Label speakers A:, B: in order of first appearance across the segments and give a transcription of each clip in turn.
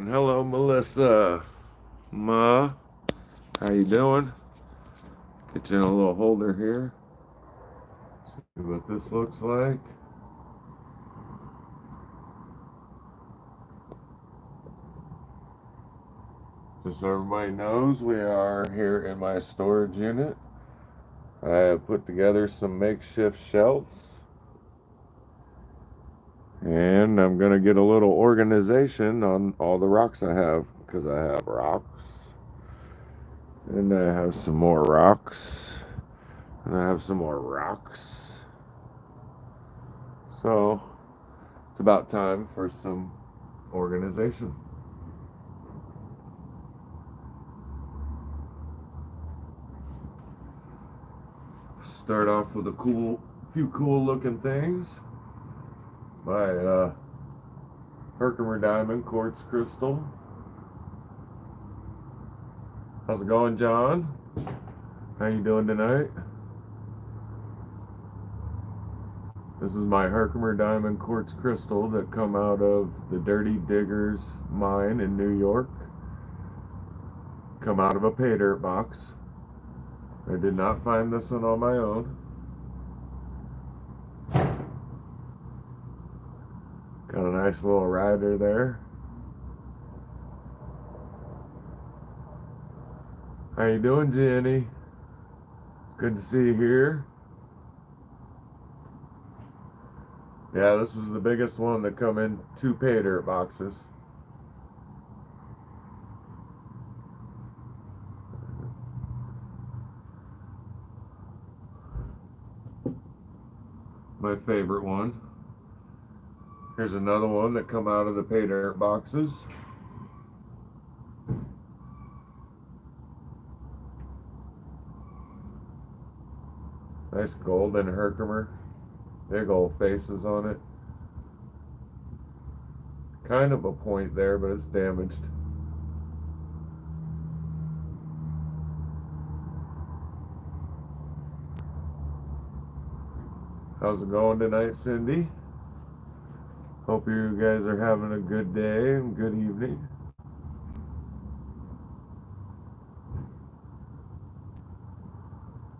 A: Hello, Melissa. Ma, how you doing? Get you in a little holder here. See what this looks like. Just so everybody knows, we are here in my storage unit. I have put together some makeshift shelves. And I'm going to get a little organization on all the rocks I have. Because I have rocks. And I have some more rocks. And I have some more rocks. So, it's about time for some organization. Start off with a few cool looking things. My Herkimer Diamond Quartz Crystal. How's it going, John? How you doing tonight? This is my Herkimer Diamond Quartz Crystal that come out of the Dirty Diggers mine in New York. Come out of a pay dirt box. I did not find this one on my own. Got a nice little rider there. How you doing, Jenny? Good to see you here. Yeah, this was the biggest one that come in 2 pay dirt boxes. My favorite one. Here's another one that come out of the pay dirt boxes. Nice golden Herkimer. Big old faces on it. Kind of a point there, but it's damaged. How's it going tonight, Cindy? Hope you guys are having a good day and good evening.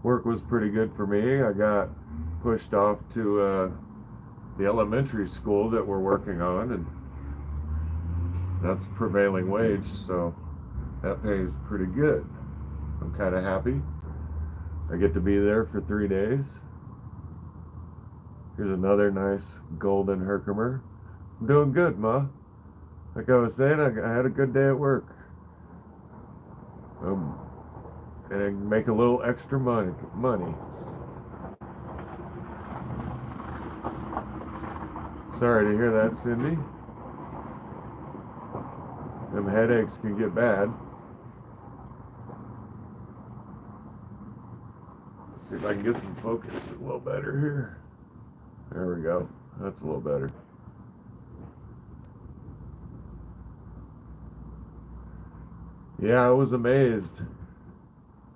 A: Work was pretty good for me. I got pushed off to the elementary school that we're working on, and that's prevailing wage, so that pays pretty good. I'm kind of happy. I get to be there for 3 days. Here's another nice golden Herkimer. I'm doing good, Ma. Like I was saying, I had a good day at work. And I make a little extra money. Sorry to hear that, Cindy. Them headaches can get bad. Let's see if I can get some focus a little better here. There we go. That's a little better. Yeah, I was amazed.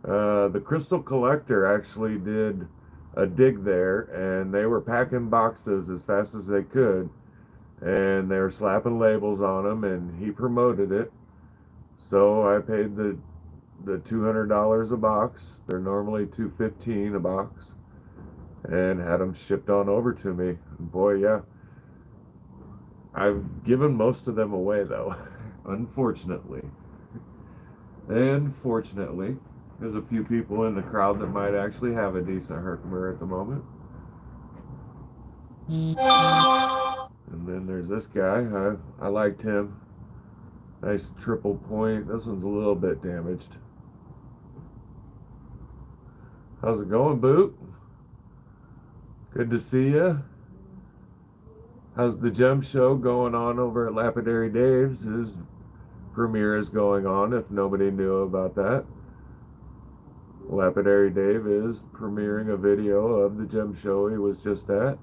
A: The Crystal Collector actually did a dig there, and they were packing boxes as fast as they could, and they were slapping labels on them, and he promoted it. So I paid the $200 a box. They're normally $215 a box, and had them shipped on over to me. And boy, yeah, I've given most of them away though, unfortunately. And fortunately, there's a few people in the crowd that might actually have a decent Herkimer at the moment. And then there's this guy. I liked him. Nice triple point. This one's a little bit damaged. How's it going, Boot? Good to see you. How's the gem show going on over at Lapidary Dave's? His premiere is going on, if nobody knew about that. Lapidary Dave is premiering a video of the gem show he was just at.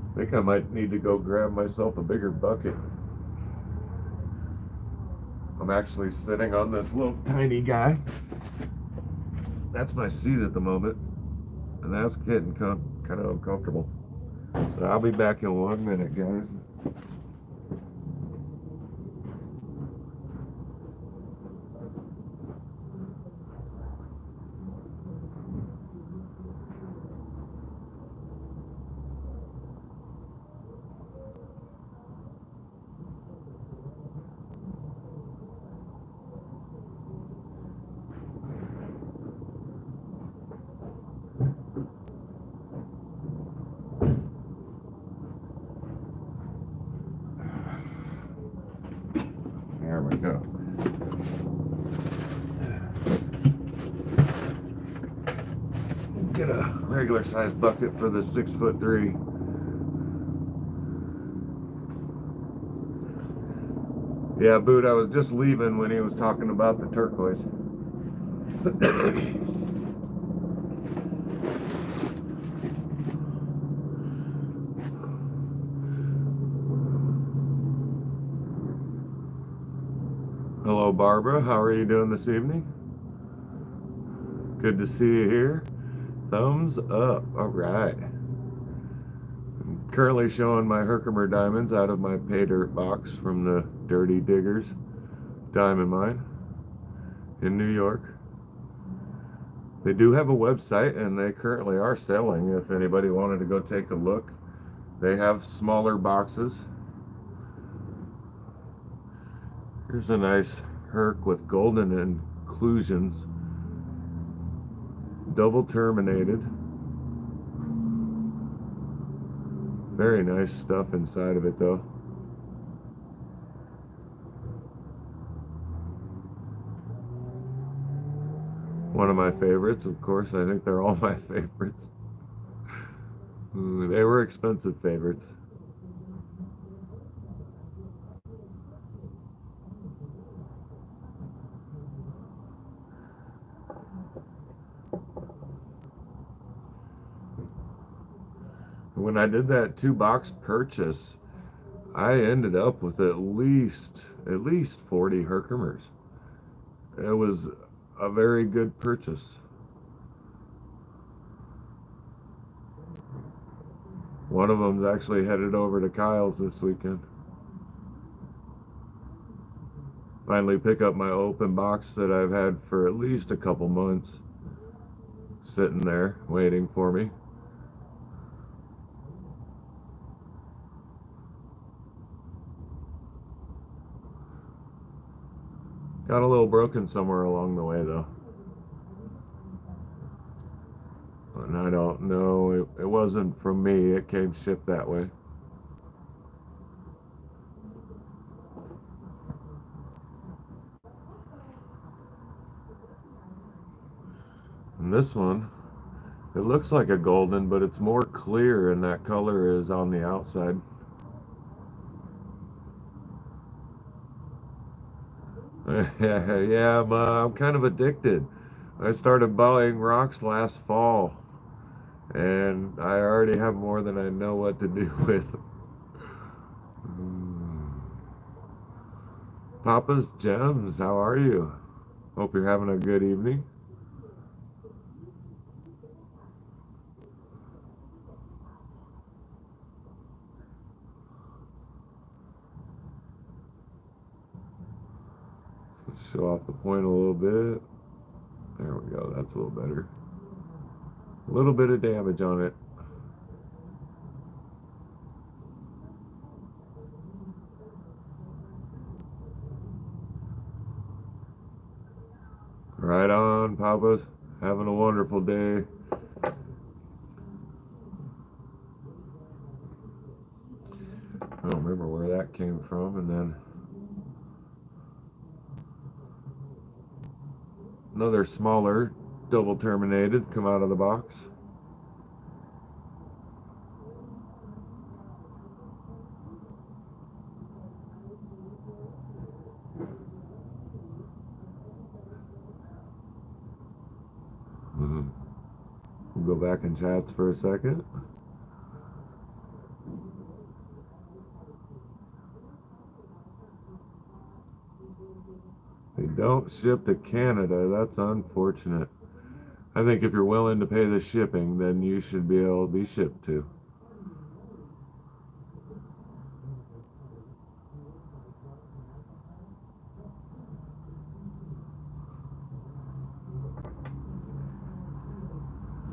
A: I think I might need to go grab myself a bigger bucket. I'm actually sitting on this little tiny guy. That's my seat at the moment, and that's getting kind of uncomfortable. So I'll be back in 1 minute, guys. There we go. Get a regular sized bucket for the 6'3". Yeah, Boot, I was just leaving when he was talking about the turquoise. Hello, Barbara. How are you doing this evening? Good to see you here. Thumbs up. All right. I'm currently showing my Herkimer diamonds out of my pay dirt box from the Dirty Diggers diamond mine in New York. They do have a website, and they currently are selling if anybody wanted to go take a look. They have smaller boxes. Here's a nice Herc with golden inclusions, double terminated. Very nice stuff inside of it though. One of my favorites, of course. I think they're all my favorites. They were expensive favorites. When I did that 2-box purchase, I ended up with at least 40 Herkimers. It was a very good purchase. One of them's actually headed over to Kyle's this weekend. Finally pick up my open box that I've had for at least a couple months, sitting there waiting for me. Got a little broken somewhere along the way though. And I don't know, it wasn't from me, it came shipped that way. And this one, it looks like a golden, but it's more clear, and that color is on the outside. Yeah, I'm kind of addicted. I started buying rocks last fall, and I already have more than I know what to do with. Papa's Gems, how are you? Hope you're having a good evening. Show off the point a little bit. There we go, that's a little better. A little bit of damage on it. Right on, Papa's. Having a wonderful day. I don't remember where that came from, and then another smaller double terminated come out of the box. We'll go back in chats for a second. They don't ship to Canada. That's unfortunate. I think if you're willing to pay the shipping, then you should be able to be shipped to.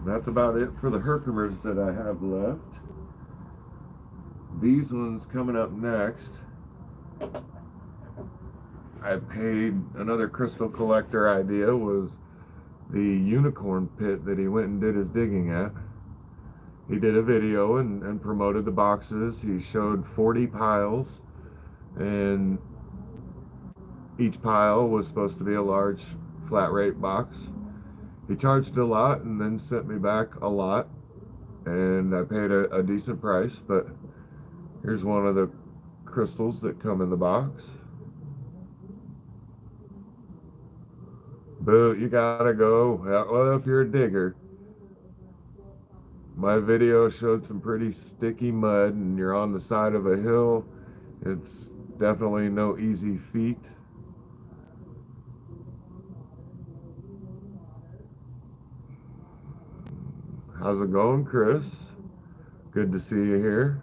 A: That's about it for the Herkimers that I have left. These ones coming up next. I paid another crystal collector idea was the unicorn pit that he went and did his digging at. He did a video and promoted the boxes. He showed 40 piles, and each pile was supposed to be a large flat rate box. He charged a lot and then sent me back a lot, and I paid a decent price. But here's one of the crystals that come in the box. But you gotta go. Well, if you're a digger, my video showed some pretty sticky mud, and you're on the side of a hill. It's definitely no easy feat. How's it going, Chris? Good to see you here.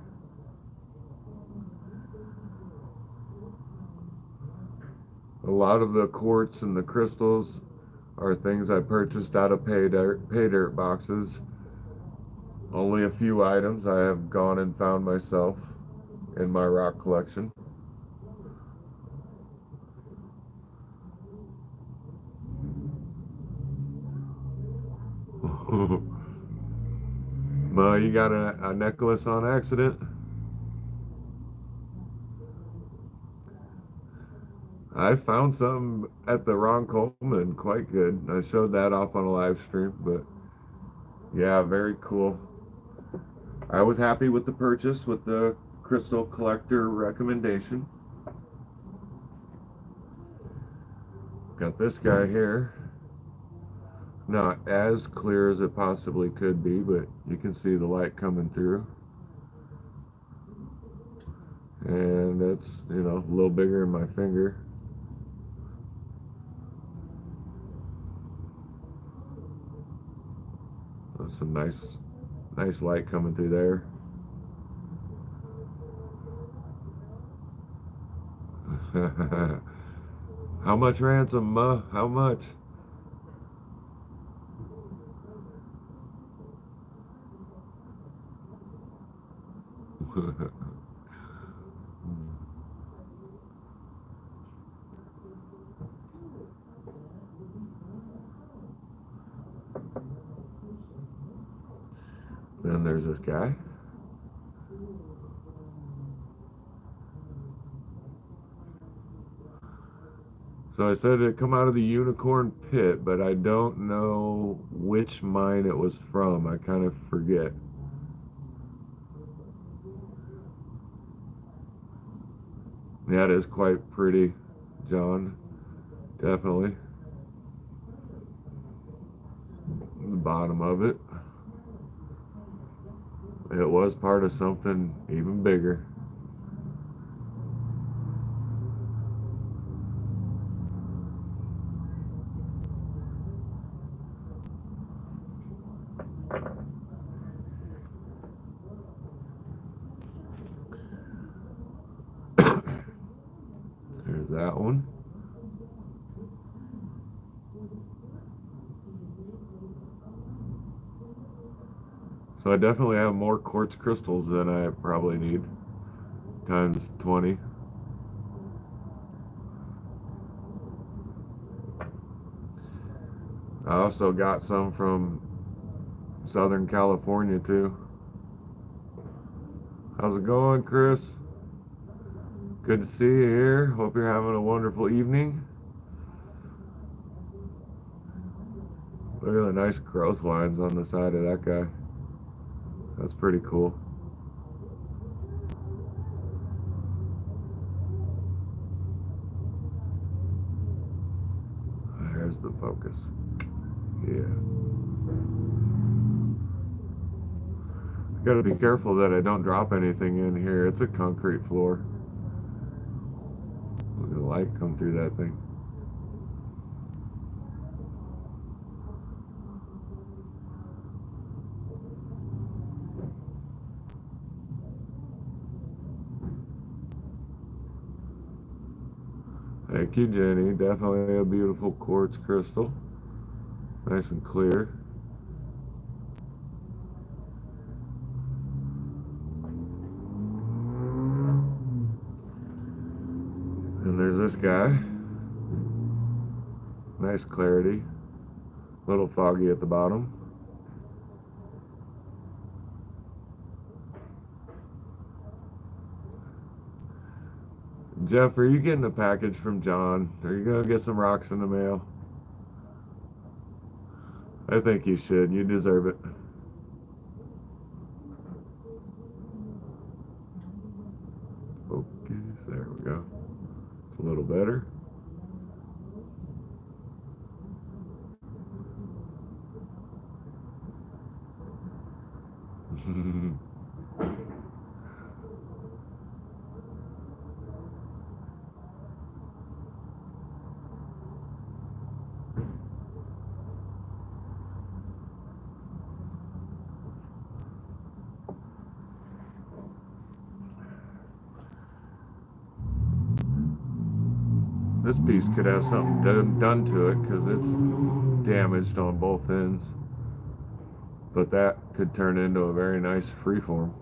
A: A lot of the quartz and the crystals are things I purchased out of pay dirt boxes. Only a few items I have gone and found myself in my rock collection. Ma, you got a necklace on accident? I found something at the Ron Coleman, quite good. I showed that off on a live stream, but yeah, very cool. I was happy with the purchase with the crystal collector recommendation. Got this guy here. Not as clear as it possibly could be, but you can see the light coming through. And it's, you know, a little bigger than my finger. That's some nice light coming through there. How much ransom, Ma? How much? Then there's this guy. So I said it come out of the unicorn pit, but I don't know which mine it was from. I kind of forget. Yeah, it is quite pretty, John. Definitely. The bottom of it. It was part of something even bigger. There's that one. So I definitely have more quartz crystals than I probably need, times 20. I also got some from Southern California too. How's it going, Chris? Good to see you here. Hope you're having a wonderful evening. Look at the nice growth lines on the side of that guy. That's pretty cool. There's the focus. Yeah. I gotta be careful that I don't drop anything in here. It's a concrete floor. Look at the light come through that thing. Thank you, Jenny. Definitely a beautiful quartz crystal. Nice and clear. And there's this guy. Nice clarity. A little foggy at the bottom. Jeff, are you getting a package from John? Are you going to get some rocks in the mail? I think you should. You deserve it. Okay, there we go. It's a little better. This piece could have something done to it because it's damaged on both ends. But that could turn into a very nice freeform.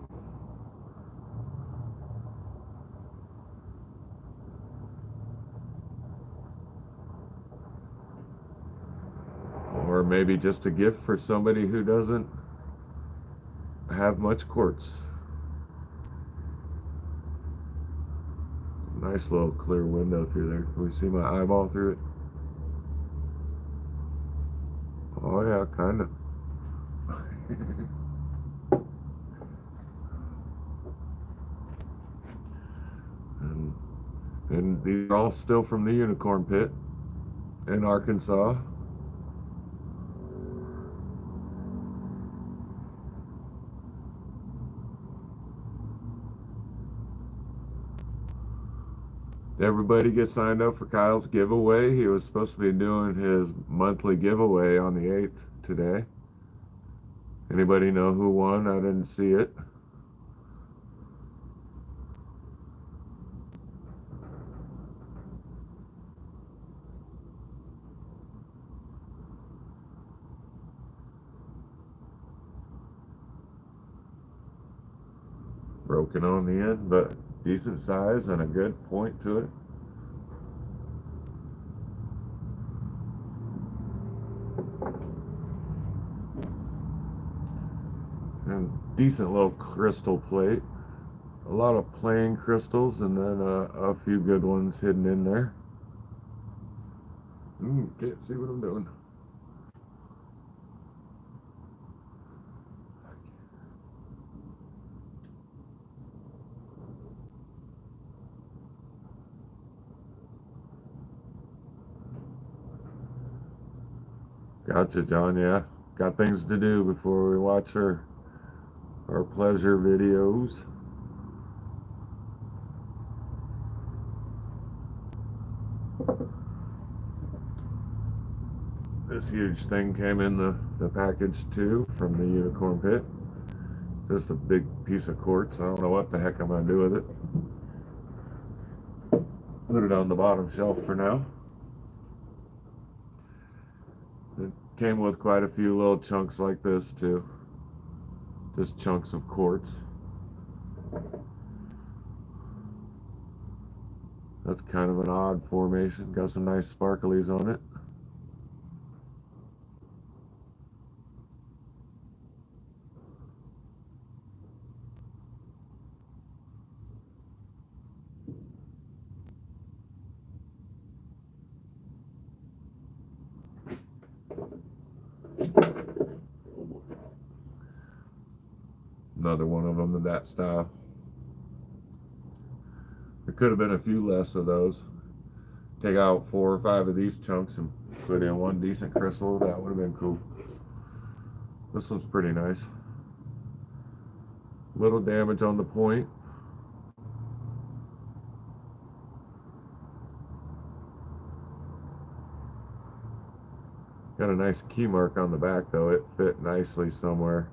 A: Or maybe just a gift for somebody who doesn't have much quartz. Nice little clear window through there. Can we see my eyeball through it? Oh yeah, kind of. and these are all still from the Unicorn Pit in Arkansas. Everybody get signed up for Kyle's giveaway. He was supposed to be doing his monthly giveaway on the 8th today. Anybody know who won? I didn't see it. Broken on the end, but decent size and a good point to it. And decent little crystal plate. A lot of plain crystals and then a few good ones hidden in there. Can't see what I'm doing. Gotcha, John. Yeah, got things to do before we watch our pleasure videos. This huge thing came in the package too from the Unicorn Pit. Just a big piece of quartz. I don't know what the heck I'm gonna do with it. Put it on the bottom shelf for now. It came with quite a few little chunks like this too. Just chunks of quartz. That's kind of an odd formation. Got some nice sparklies on it. Another one of them in that style. There could have been a few less of those. Take out 4 or 5 of these chunks and put in one decent crystal. That would have been cool. This one's pretty nice. Little damage on the point. Got a nice key mark on the back though. It fit nicely somewhere.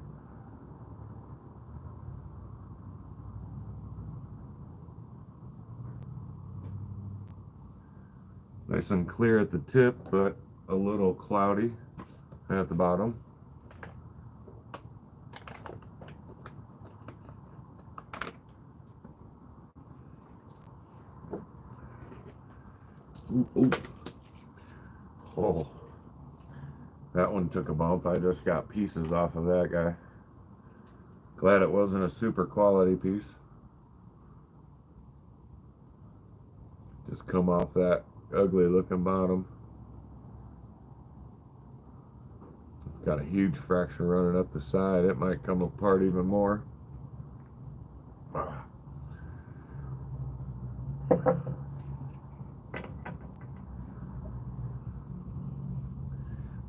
A: Nice and clear at the tip, but a little cloudy at the bottom. Ooh, ooh. Oh, that one took a bump. I just got pieces off of that guy. Glad it wasn't a super quality piece. Just come off that ugly looking bottom. Got a huge fraction running up the side. It might come apart even more.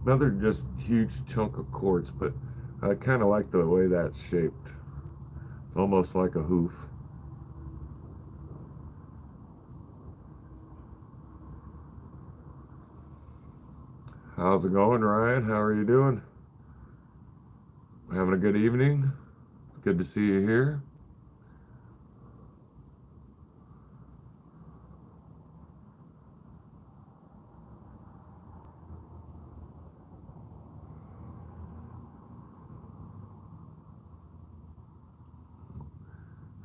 A: Another just huge chunk of quartz, but I kind of like the way that's shaped. It's almost like a hoof. How's it going, Ryan? How are you doing? Having a good evening? It's good to see you here.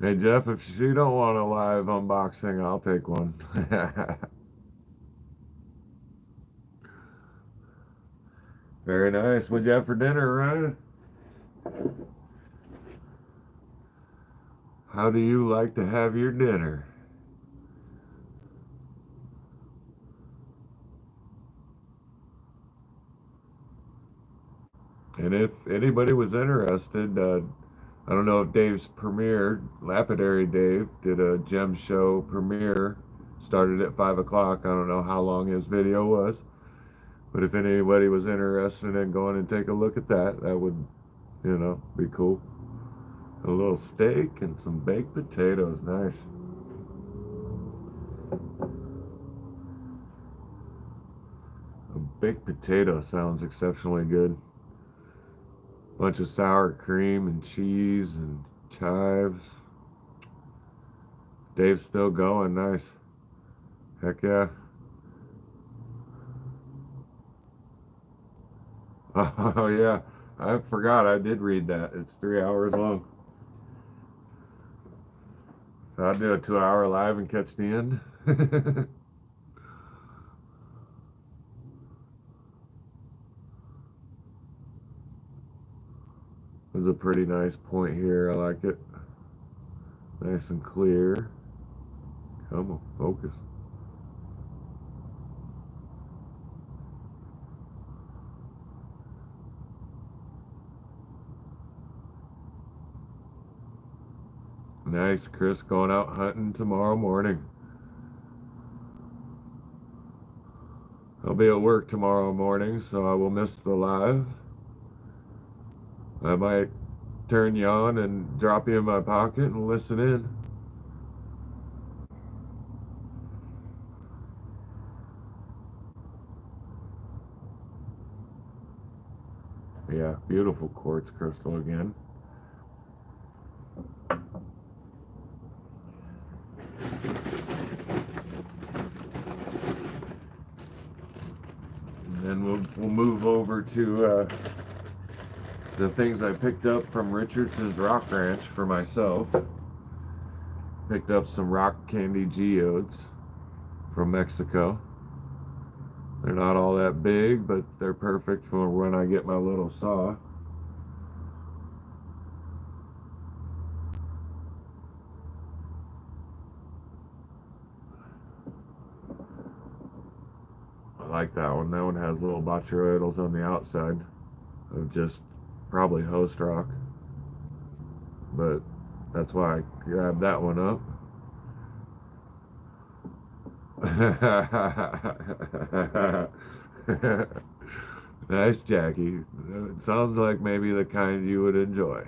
A: Hey Jeff, if you don't want a live unboxing, I'll take one. Very nice. What'd you have for dinner, Ryan? How do you like to have your dinner? And if anybody was interested, I don't know if Dave's premiere, Lapidary Dave, did a gem show premiere, started at 5 o'clock. I don't know how long his video was, but if anybody was interested in going and take a look at that, that would, be cool. A little steak and some baked potatoes, nice. A baked potato sounds exceptionally good. Bunch of sour cream and cheese and chives. Dave's still going, nice. Heck yeah. Oh yeah, I forgot I did read that. It's 3 hours long. So I'll do a 2-hour live and catch the end. There's a pretty nice point here. I like it. Nice and clear. Come on, focus. Nice, Chris, going out hunting tomorrow morning. I'll be at work tomorrow morning, so I will miss the live. I might turn you on and drop you in my pocket and listen in. Yeah, beautiful quartz crystal again. And then we'll move over to the things I picked up from Richardson's Rock Ranch for myself. Picked up some rock candy geodes from Mexico. They're not all that big, but they're perfect for when I get my little saw. I like that one. That one has little botryoidals on the outside of just probably host rock. But that's why I grabbed that one up. Nice, Jackie. It sounds like maybe the kind you would enjoy.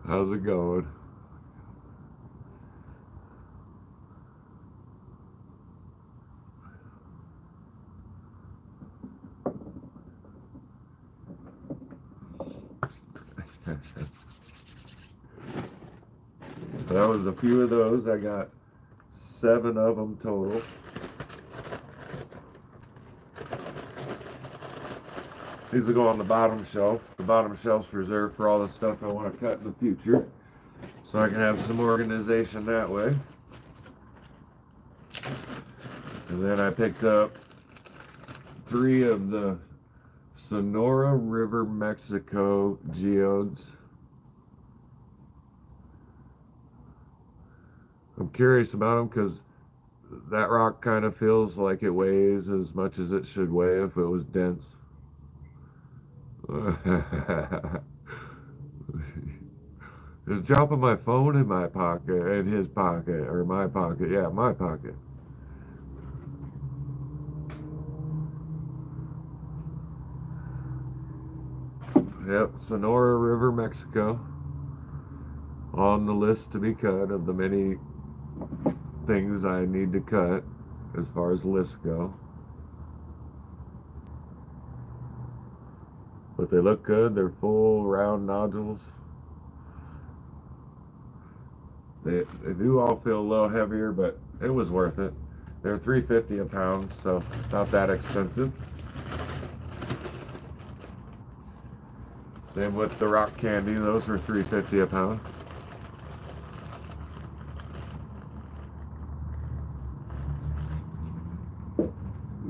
A: How's it going? So that was a few of those. I got 7 of them total. These will go on the bottom shelf. The bottom shelf's reserved for all the stuff I want to cut in the future, so I can have some organization that way. And then I picked up 3 of the Sonora River, Mexico geodes. I'm curious about them because that rock kind of feels like it weighs as much as it should weigh if it was dense. Just dropping my phone in my pocket, in his pocket, or my pocket. Yeah, my pocket. Yep, Sonora River, Mexico. On the list to be cut of the many things I need to cut as far as lists go. But they look good. They're full round nodules. They do all feel a little heavier, but it was worth it. They're $3.50 a pound, so not that expensive. Same with the rock candy. Those were $3.50 a pound.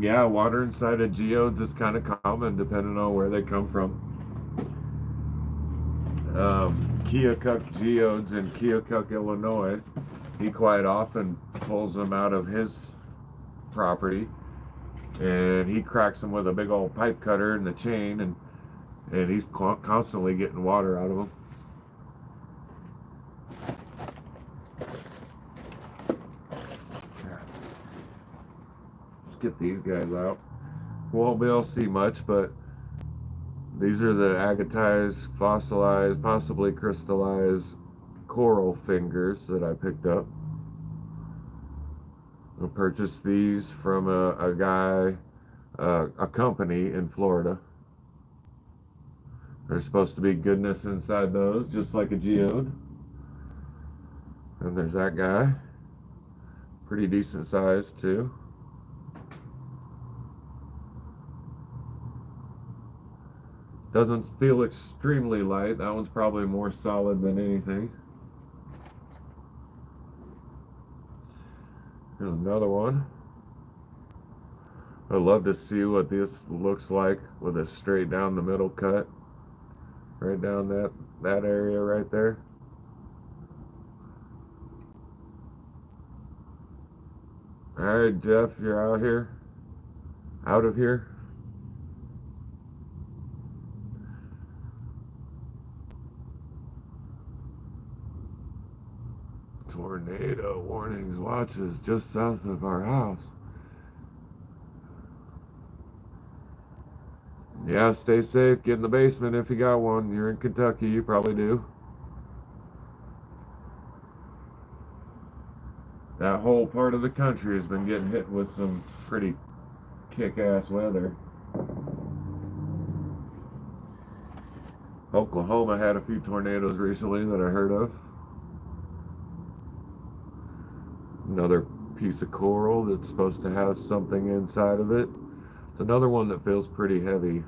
A: Yeah, water inside of geodes is kind of common depending on where they come from. Keokuk geodes in Keokuk, Illinois, he quite often pulls them out of his property, and he cracks them with a big old pipe cutter and a chain, and he's constantly getting water out of them. Let's get these guys out. Won't be able to see much, but these are the agatized, fossilized, possibly crystallized coral fingers that I picked up. I purchased these from a guy, a company in Florida. There's supposed to be goodness inside those, just like a geode. And there's that guy. Pretty decent size too. Doesn't feel extremely light. That one's probably more solid than anything. Here's another one. I'd love to see what this looks like with a straight down the middle cut. Right down that area right there. Alright, Jeff, you're out here? Out of here? Tornado warnings, watches just south of our house. Yeah, stay safe. Get in the basement if you got one. You're in Kentucky, you probably do. That whole part of the country has been getting hit with some pretty kick-ass weather. Oklahoma had a few tornadoes recently that I heard of. Another piece of coral that's supposed to have something inside of it. It's another one that feels pretty heavy,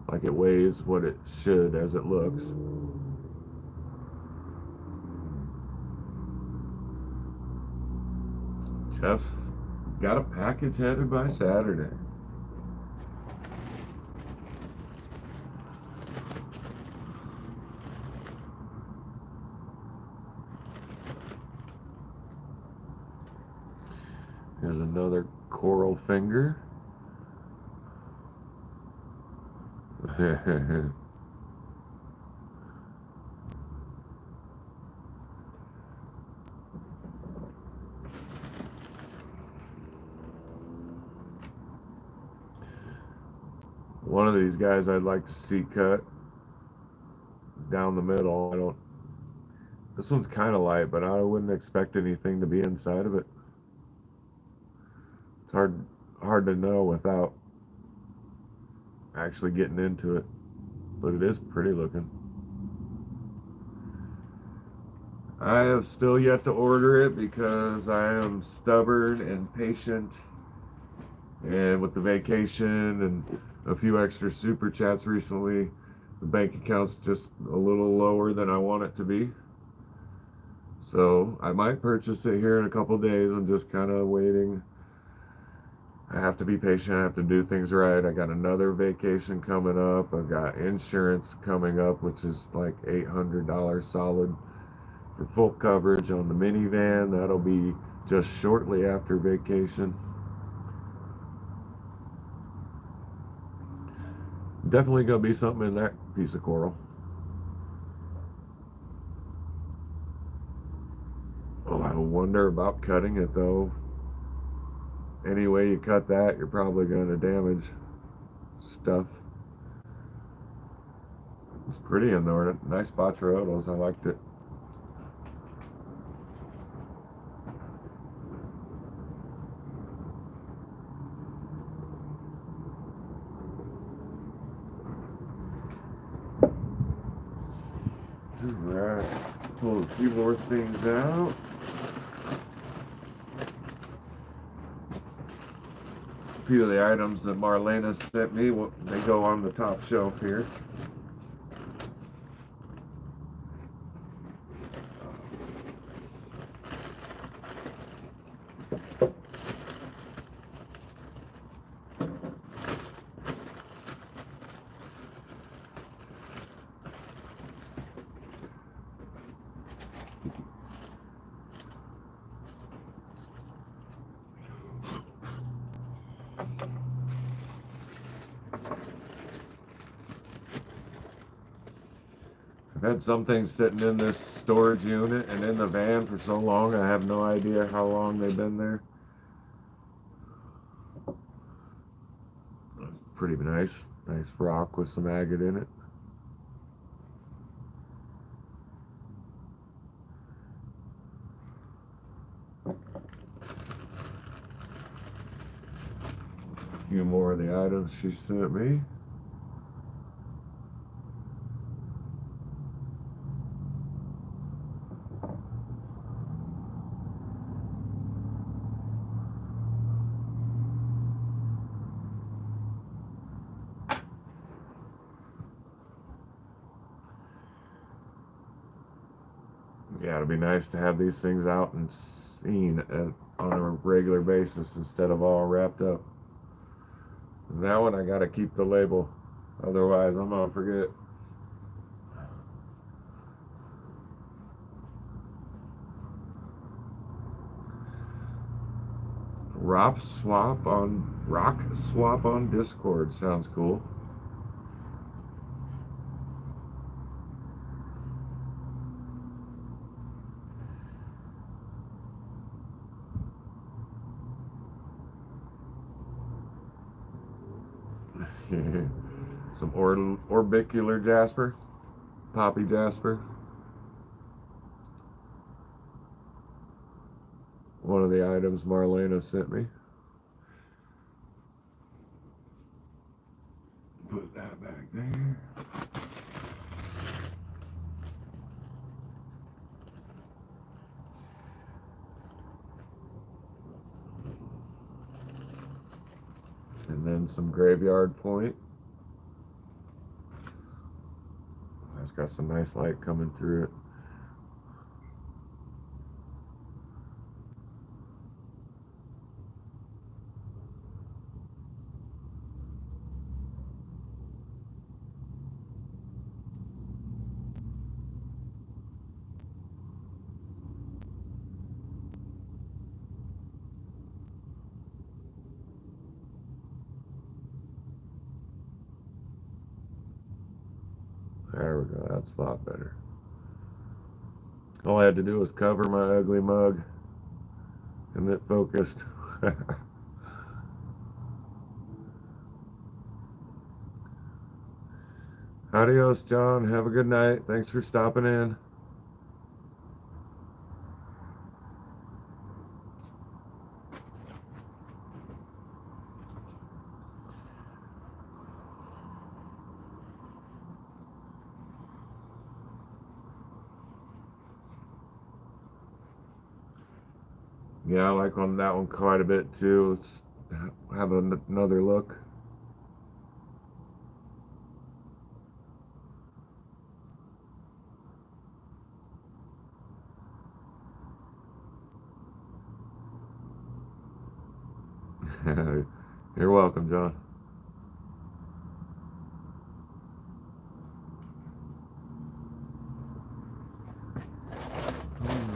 A: like it weighs what it should as it looks. Jeff got a package headed by Saturday. Here's another coral finger. One of these guys I'd like to see cut down the middle. This one's kind of light, but I wouldn't expect anything to be inside of it. It's hard to know without actually getting into it, but it is pretty looking. I have still yet to order it because I am stubborn and patient. And with the vacation and a few extra super chats recently, the bank account's just a little lower than I want it to be. So I might purchase it here in a couple days. I'm just kind of waiting. I have to be patient. I have to do things right. I got another vacation coming up. I've got insurance coming up, which is like $800 solid for full coverage on the minivan. That'll be just shortly after vacation. Definitely gonna be something in that piece of coral. Oh, I wonder about cutting it though. Any way you cut that, you're probably gonna damage stuff. It's pretty in there. Nice Batriotos. I liked it. Alright, pull a few more things out. A few of the items that Marlena sent me, they go on the top shelf here. I've had some things sitting in this storage unit and in the van for so long, I have no idea how long they've been there. Pretty nice. Nice rock with some agate in it. A few more of the items she sent me. Yeah, it'd be nice to have these things out and seen on a regular basis instead of all wrapped up. And that one I gotta keep the label, otherwise I'm gonna forget. Rock swap on Discord sounds cool. Some orbicular jasper, poppy jasper. One of the items Marlena sent me. Put that back there. And then some graveyard point. That's got some nice light coming through it. There we go, that's a lot better. All I had to do was cover my ugly mug and it focused. Adios, John. Have a good night. Thanks for stopping in. Yeah, I like that one quite a bit too. Let's have another look. You're welcome, John.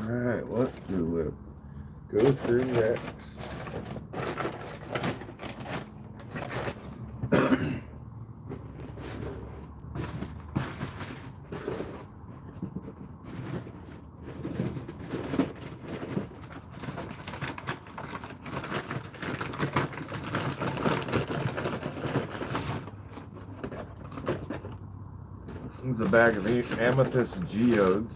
A: Alright, what do we go through next? This is a bag of amethyst geodes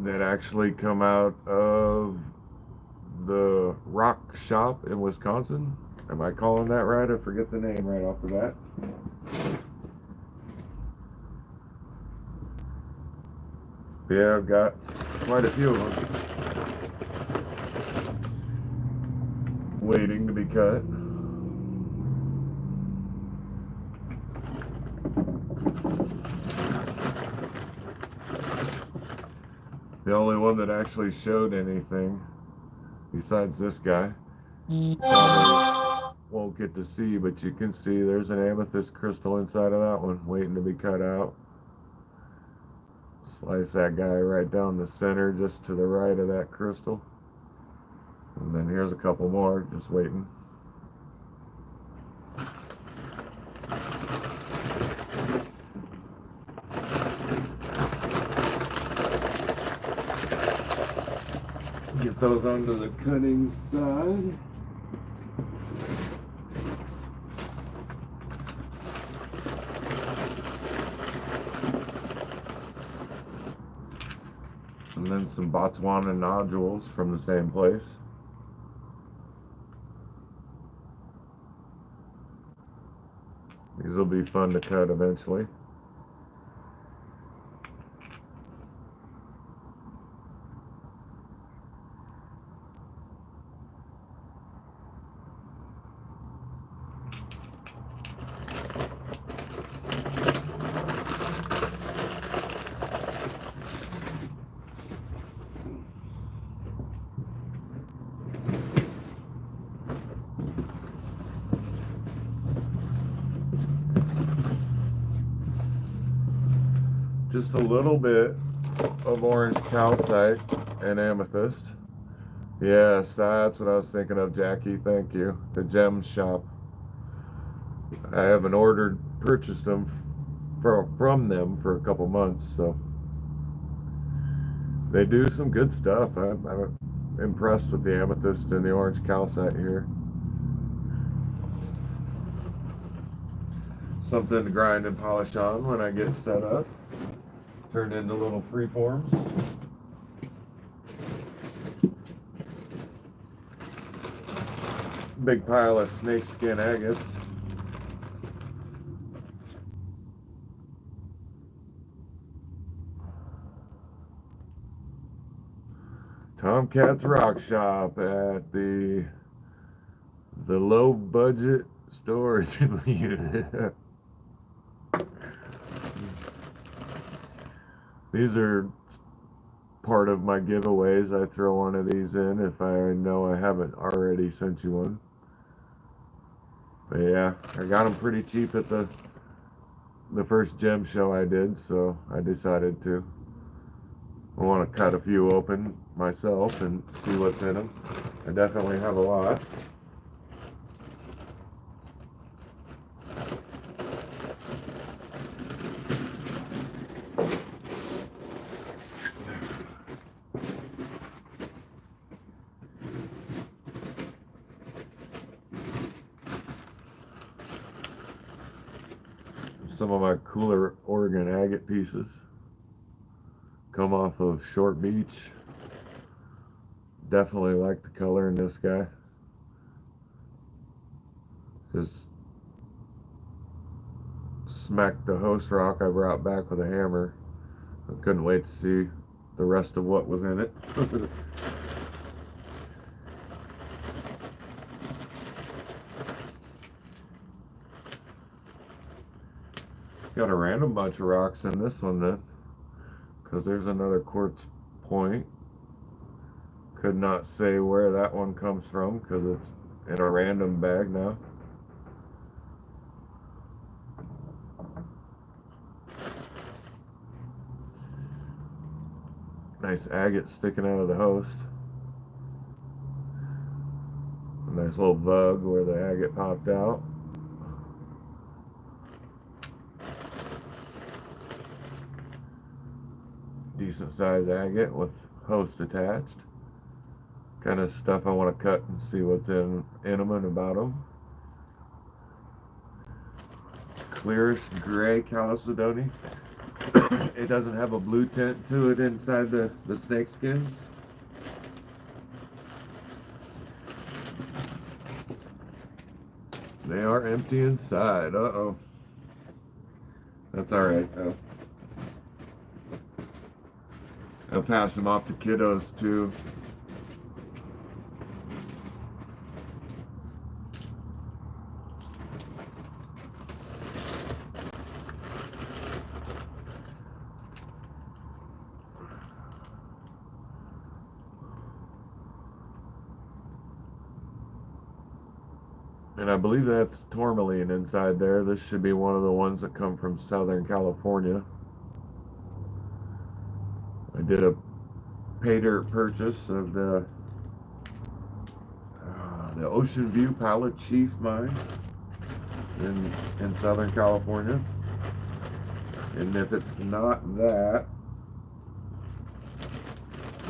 A: that actually come out of the rock shop in Wisconsin. Am I calling that right? I forget the name right off the bat. Yeah, I've got quite a few of them waiting to be cut. The only one that actually showed anything, besides this guy, probably won't get to see, but you can see there's an amethyst crystal inside of that one waiting to be cut out. Slice that guy right down the center, just to the right of that crystal. And then here's a couple more just waiting. Get those onto the cutting side. And then some Botswana nodules from the same place. These will be fun to cut eventually. Just a little bit of orange calcite and amethyst. Yes, that's what I was thinking of, Jackie. Thank you. The gem shop. I haven't purchased them from them for a couple months, so they do some good stuff. I'm impressed with the amethyst and the orange calcite here. Something to grind and polish on when I get set up. Turned into little freeforms. Big pile of snakeskin agates. Tomcat's Rock Shop at the low budget storage unit. These are part of my giveaways. I throw one of these in if I know I haven't already sent you one. But yeah, I got them pretty cheap at the first gem show I did, so I decided to. I want to cut a few open myself and see what's in them. I definitely have a lot. Some of my cooler Oregon agate pieces come off of Short Beach. Definitely like the color in this guy. Just smacked the host rock I brought back with a hammer. I couldn't wait to see the rest of what was in it. Got a random bunch of rocks in this one then, because there's another quartz point. Could not say where that one comes from because it's in a random bag now. Nice agate sticking out of the host. A nice little bug where the agate popped out. Decent size agate with host attached. Kind of stuff I want to cut and see what's in them and about them. Clearish gray chalcedony. It doesn't have a blue tint to it inside the snake skins. They are empty inside. Uh-oh. That's alright though. I'll pass them off to kiddos too. And I believe that's tourmaline inside there. This should be one of the ones that come from Southern California. I did a pay dirt purchase of the Ocean View Pilot Chief mine in Southern California. And if it's not that,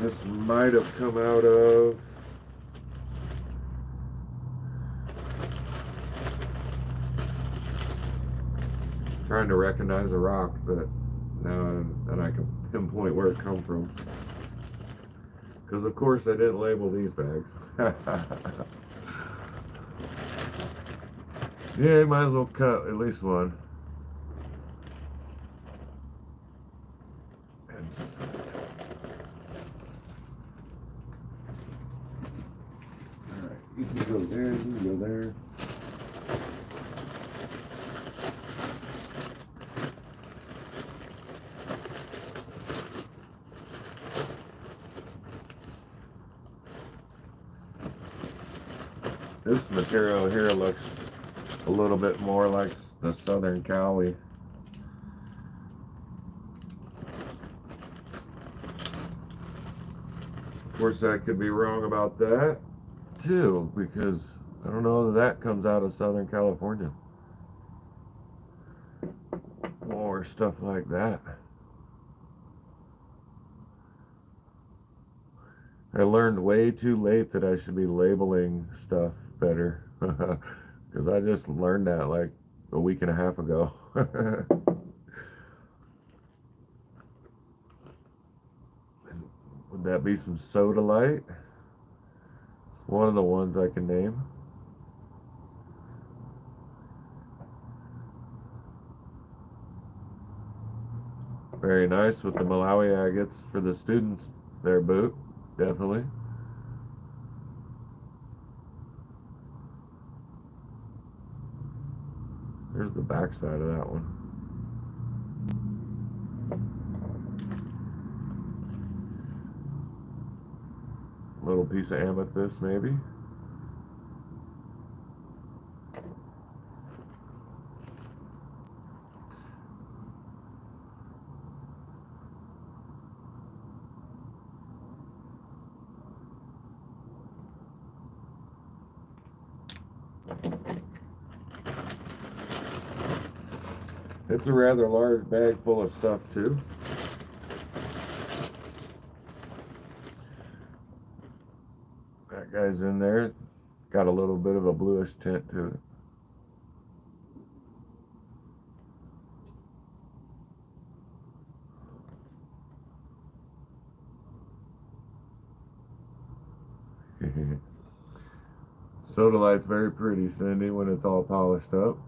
A: this might have come out of trying to recognize a rock, but now that I can pinpoint where it come from. Because of course I didn't label these bags. Yeah, you might as well cut at least one. Alright, you can go there, you can go there. This material here looks a little bit more like the Southern Cali. Of course, I could be wrong about that too, because I don't know that comes out of Southern California or stuff like that. I learned way too late that I should be labeling stuff better, because I just learned that like a week and a half ago. Would that be some sodalite? One of the ones I can name. Very nice with the Malawi agates for the students, their boot, definitely. There's the back side of that one. Little piece of amethyst, maybe. It's a rather large bag full of stuff too. That guy's in there. Got a little bit of a bluish tint to it. Sodalite's very pretty, Cindy, when it's all polished up.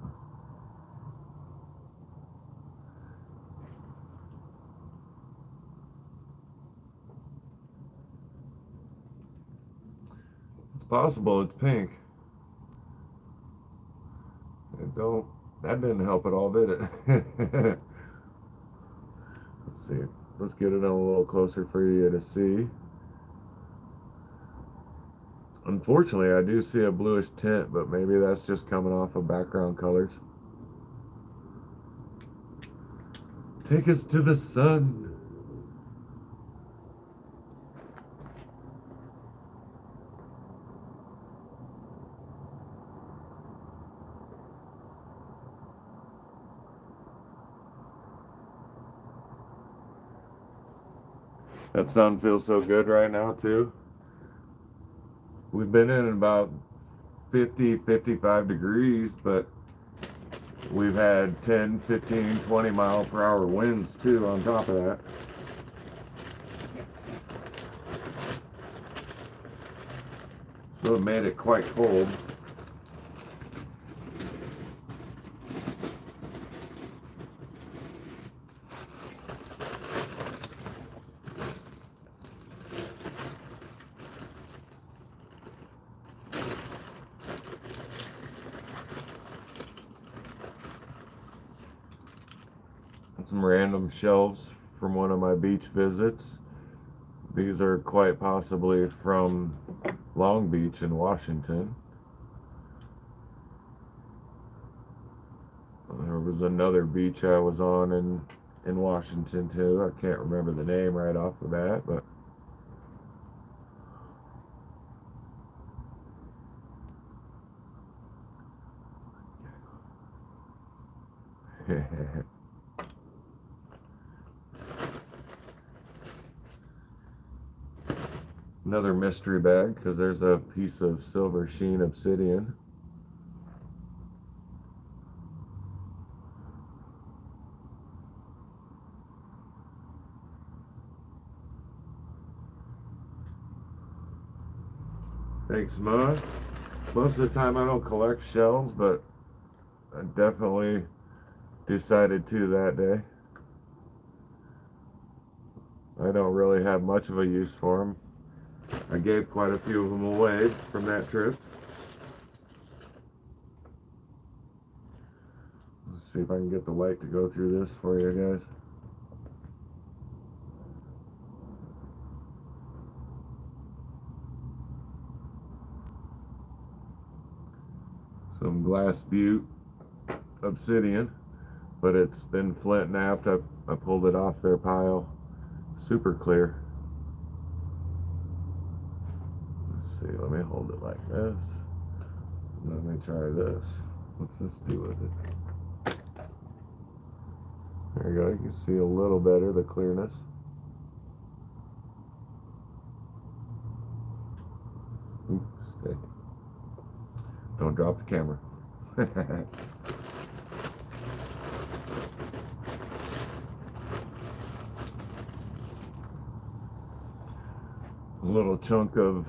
A: It's possible it's pink. It don't. That didn't help at all, did it? Let's see. Let's get it a little closer for you to see. Unfortunately, I do see a bluish tint, but maybe that's just coming off of background colors. Take us to the sun. That sun feels so good right now, too. We've been in about 50, 55 degrees, but we've had 10, 15, 20 mile per hour winds, too, on top of that. So it made it quite cold. Some random shelves from one of my beach visits. These are quite possibly from Long Beach in Washington. There was another beach I was on in Washington too. I can't remember the name right off the bat, but another mystery bag because there's a piece of silver sheen obsidian. Thanks, Ma. Most of the time I don't collect shells, but I definitely decided to that day. I don't really have much of a use for them. I gave quite a few of them away from that trip. Let's see if I can get the light to go through this for you guys. Some glass butte obsidian, but it's been flint napped. I pulled it off their pile. Super clear. Let's see, let me hold it like this. Let me try this. What's this do with it? There you go, you can see a little better the clearness. Oops, stay. Don't drop the camera. A little chunk of,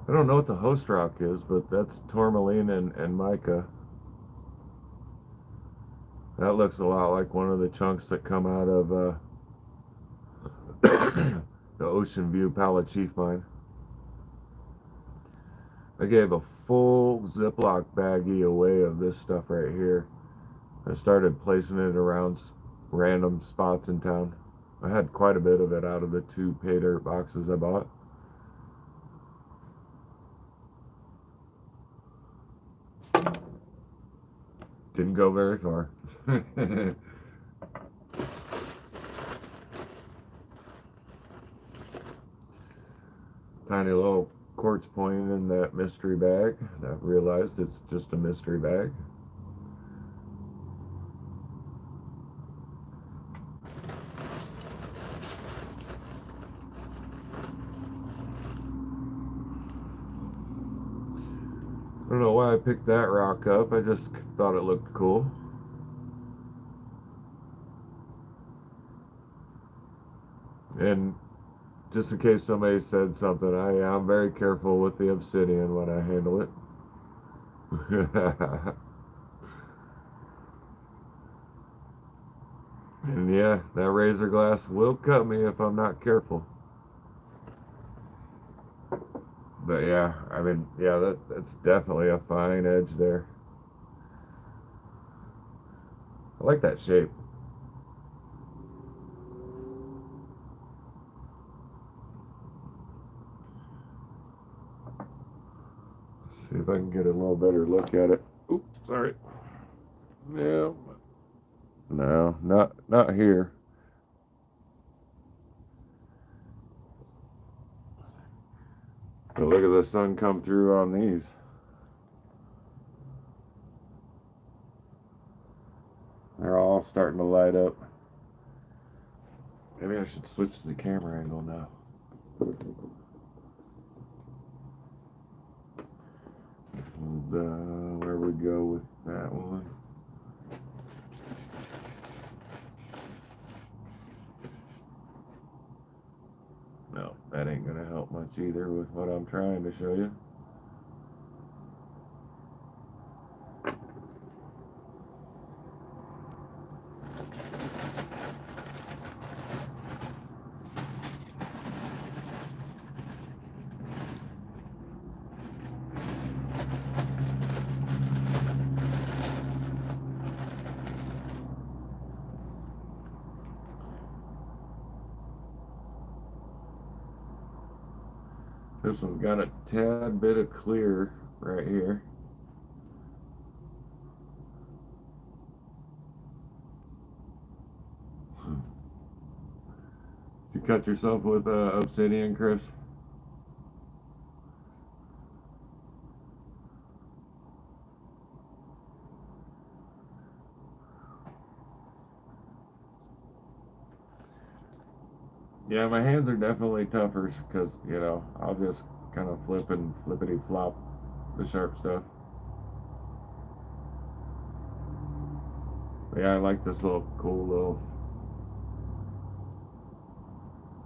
A: I don't know what the host rock is, but that's tourmaline and mica. That looks a lot like one of the chunks that come out of the Ocean View Pala Chief mine. I gave a full Ziploc baggie away of this stuff right here. I started placing it around random spots in town. I had quite a bit of it out of the 2 pay dirt boxes I bought. Didn't go very far. Tiny little quartz point in that mystery bag. I've realized it's just a mystery bag. I don't know why I picked that rock up. I just thought it looked cool. And just in case somebody said something, I'm very careful with the obsidian when I handle it. And yeah, that razor glass will cut me if I'm not careful. But yeah, I mean, yeah, that's definitely a fine edge there. I like that shape. See if I can get a little better look at it. Oops, sorry. No, no, not here. But look at the sun come through on these. They're all starting to light up. Maybe I should switch the camera angle now. And where we go with that one? No, that ain't gonna help much either with what I'm trying to show you. This one's got a tad bit of clear right here. You cut yourself with obsidian, Chris? Yeah, my hands are definitely tougher because, you know, I'll just kind of flip and flippity flop the sharp stuff. But yeah, I like this little cool little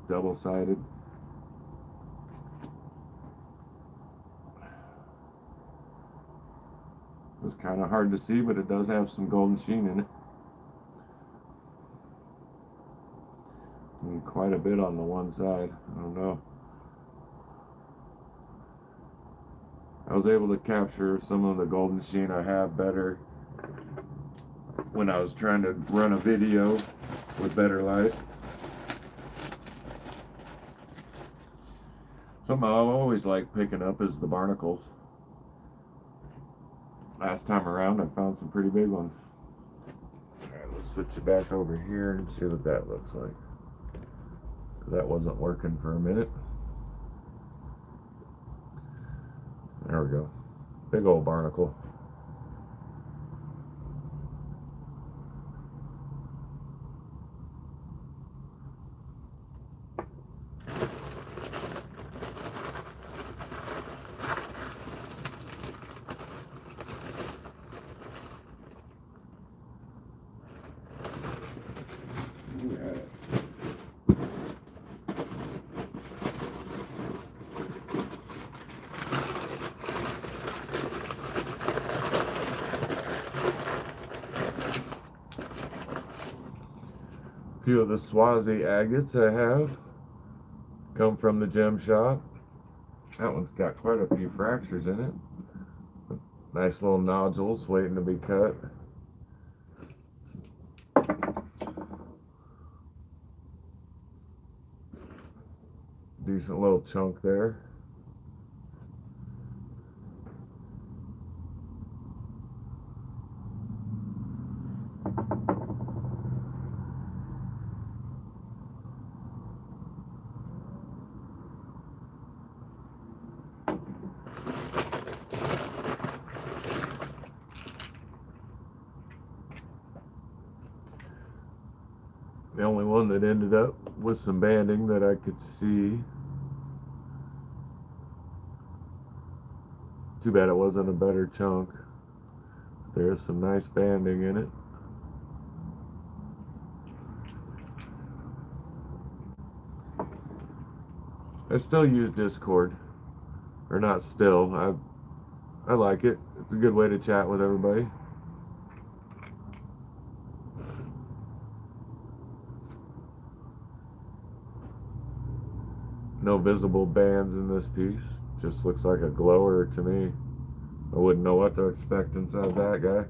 A: double-sided. It's kind of hard to see, but it does have some golden sheen in it. And quite a bit on the one side. I don't know. I was able to capture some of the golden sheen I have better when I was trying to run a video with better light. Something I've always liked picking up is the barnacles. Last time around I found some pretty big ones. Alright, let's switch it back over here and see what that looks like. That wasn't working for a minute. There we go. Big old barnacle. A few of the Swazi agates I have come from the gem shop. That one's got quite a few fractures in it. Nice little nodules waiting to be cut. Decent little chunk there. The only one that ended up with some banding that I could see. Too bad it wasn't a better chunk. There's some nice banding in it. I still use Discord. Or not still. I like it. It's a good way to chat with everybody. No visible bands in this piece, just looks like a glower to me. I wouldn't know what to expect inside that guy.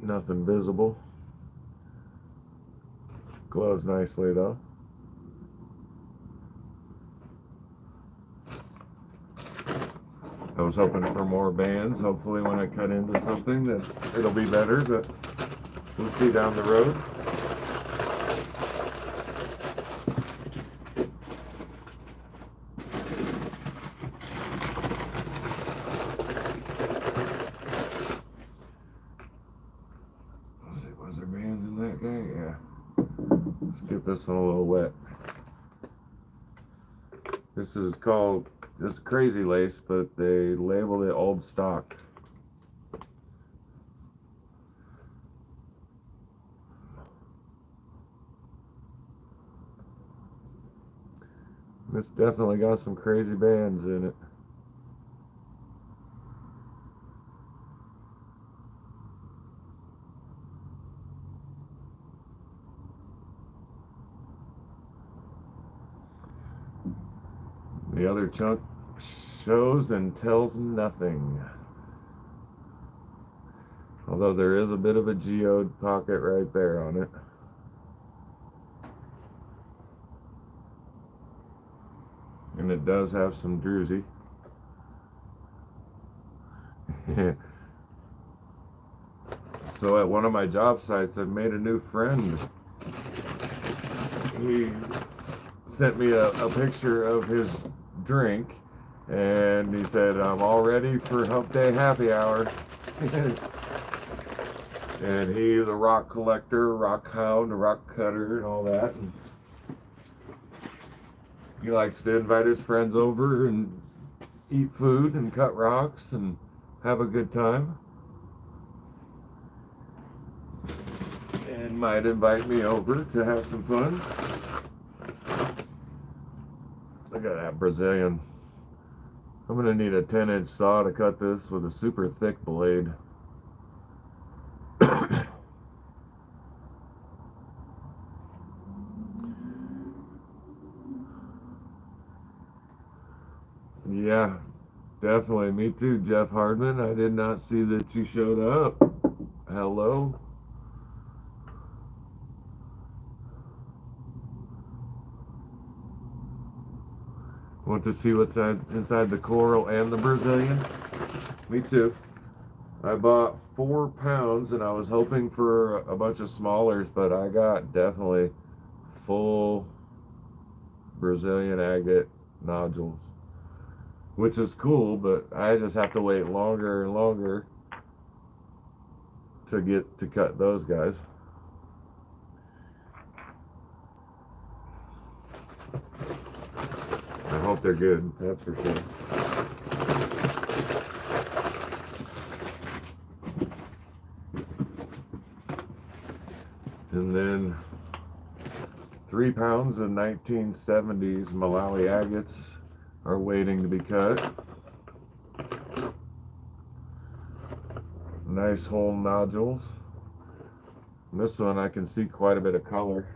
A: Nothing visible. Glows nicely though. I was hoping for more bands. Hopefully when I cut into something that it'll be better, but we'll see down the road. Let's see, was there bands in that guy? Yeah. Let's get this one a little wet. This is called, this crazy lace, but they labeled it old stock. This definitely got some crazy bands in it. The other chunk shows and tells nothing. Although there is a bit of a geode pocket right there on it. And it does have some druzy. So at one of my job sites, I've made a new friend. He sent me a picture of his drink, and he said, "I'm all ready for Humpday happy hour." And he's a rock collector, rock hound, a rock cutter, and all that. And he likes to invite his friends over and eat food and cut rocks and have a good time. And might invite me over to have some fun. Look at that Brazilian. I'm gonna need a 10-inch saw to cut this with a super thick blade. Yeah, definitely. Me too, Jeff Hardman. I did not see that you showed up. Hello. Want to see what's inside the coral and the Brazilian? Me too. I bought 4 pounds and I was hoping for a bunch of smallers, but I got definitely full Brazilian agate nodules, which is cool, but I just have to wait longer and longer to get to cut those guys. I hope they're good, that's for sure. And then 3 pounds of 1970s Malawi agates are waiting to be cut. Nice whole nodules. And this one I can see quite a bit of color.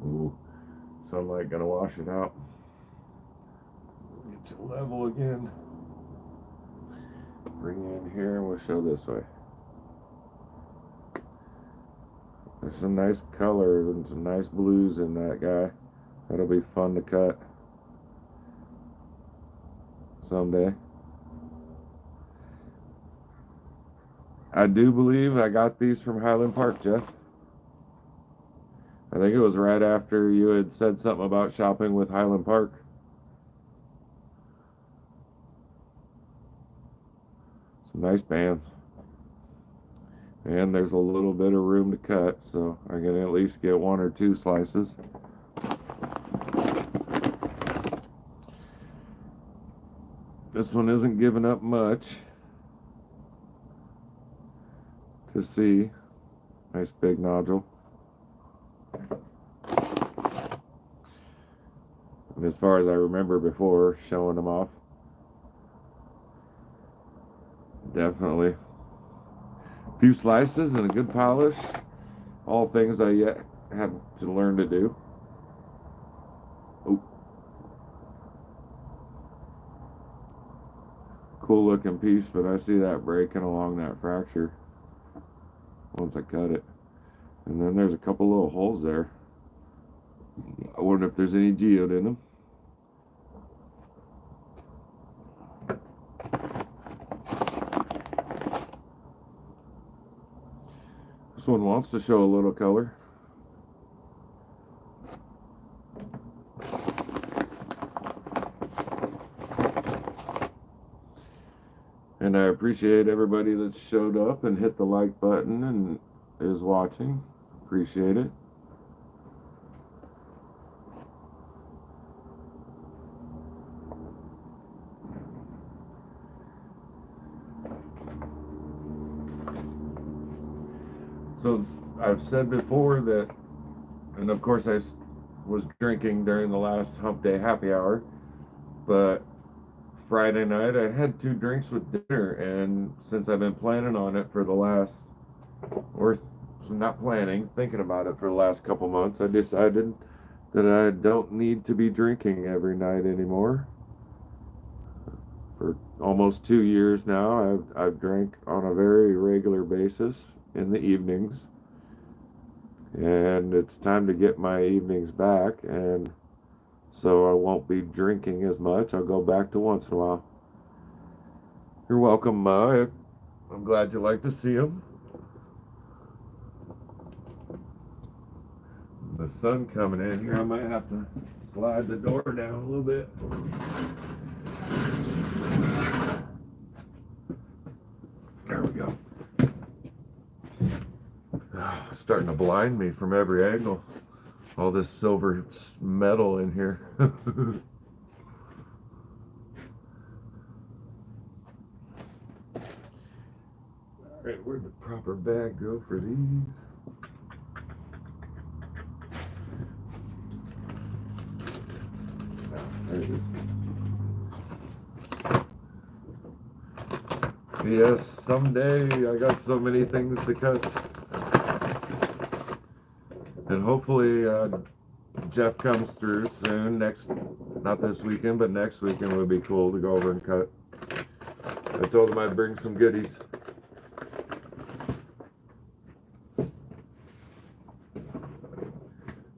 A: Ooh, sunlight gonna wash it out. Get you level again. Bring you in here and we'll show this way. There's some nice colors and some nice blues in that guy. That'll be fun to cut someday. I do believe I got these from Highland Park, Jeff. I think it was right after you had said something about shopping with Highland Park. Some nice bands. And there's a little bit of room to cut, so I can at least get 1 or 2 slices. This one isn't giving up much to see. Nice big nodule. And as far as I remember before showing them off, definitely a few slices and a good polish. All things I yet have to learn to do. Oh. Cool looking piece, but I see that breaking along that fracture once I cut it. And then there's a couple little holes there. I wonder if there's any geode in them. This one wants to show a little color. And I appreciate everybody that showed up and hit the like button and is watching. Appreciate it. So I've said before that, and of course I was drinking during the last Hump Day happy hour, but Friday night I had 2 drinks with dinner, and since I've been planning on it for the last, or not planning, thinking about it for the last couple months, I decided that I don't need to be drinking every night anymore. For almost 2 years now, I've drank on a very regular basis in the evenings, and it's time to get my evenings back, and so I won't be drinking as much. I'll go back to once in a while. You're welcome, Ma. I'm glad you like to see them. The sun coming in here. I might have to slide the door down a little bit. There we go. Starting to blind me from every angle. All this silver metal in here. Alright, where'd the proper bag go for these? There it is. Yes, someday I got so many things to cut. And hopefully Jeff comes through soon, not this weekend, but next weekend would be cool to go over and cut. I told him I'd bring some goodies.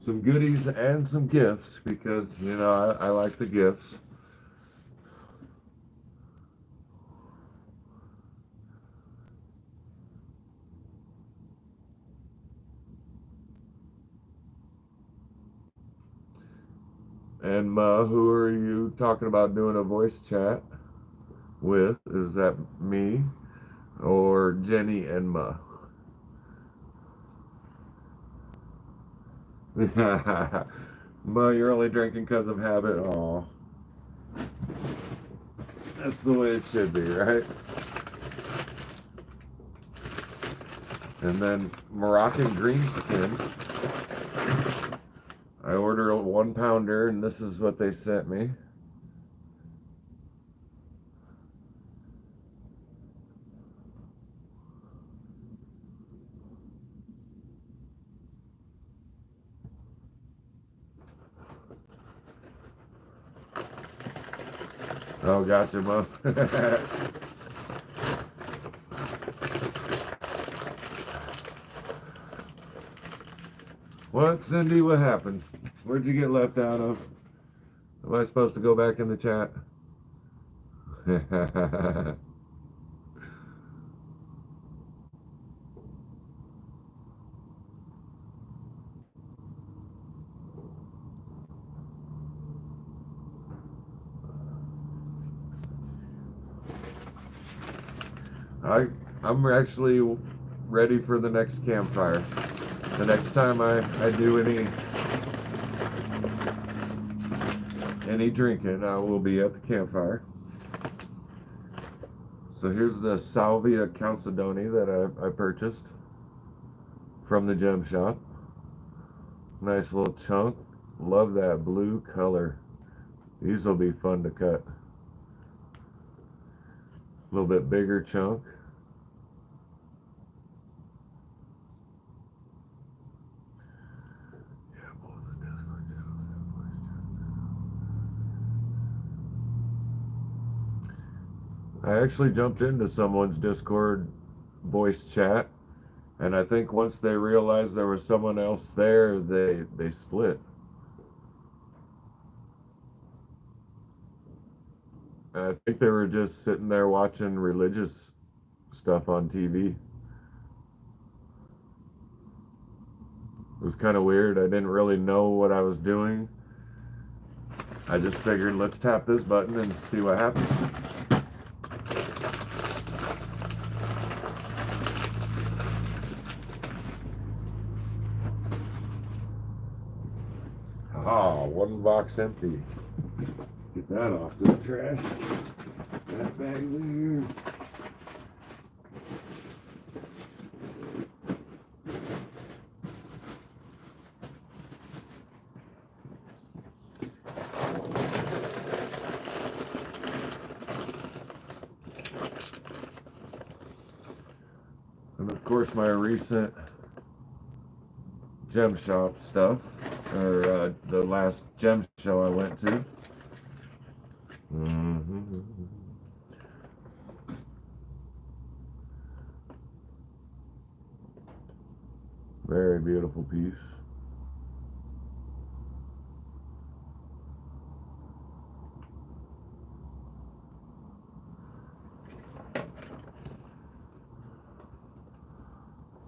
A: Some goodies and some gifts, because, you know, I like the gifts. And Ma, who are you talking about doing a voice chat with? Is that me or Jenny and Ma? Ma, you're only drinking because of habit. Oh, that's the way it should be, right? And then Moroccan green skin. I ordered a 1 pounder, and this is what they sent me. Oh, gotcha, Mom. What, Cindy? What happened? Where'd you get left out of? Am I supposed to go back in the chat? I'm actually ready for the next campfire. The next time I do any drinking, I will be at the campfire. So here's the Salvia Chalcedony that I purchased from the gem shop. Nice little chunk. Love that blue color. These will be fun to cut. A little bit bigger chunk. I actually jumped into someone's Discord voice chat, and I think once they realized there was someone else there, they split. I think they were just sitting there watching religious stuff on TV. It was kind of weird. I didn't really know what I was doing. I just figured, let's tap this button and see what happens. Ah, one box empty. Get that off to the trash. That bag there. And of course my recent gem shop stuff, or the last gem show I went to. Very beautiful piece.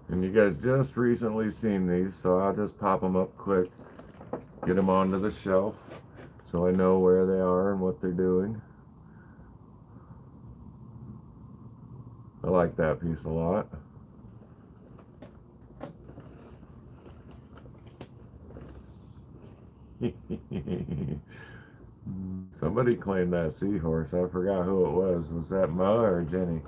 A: And you guys just recently seen these, so I'll just pop them up quick, get them onto the shelf so I know where they are and what they're doing. I like that piece a lot. Somebody claimed that seahorse. I forgot who it was. Was that Ma or Jenny?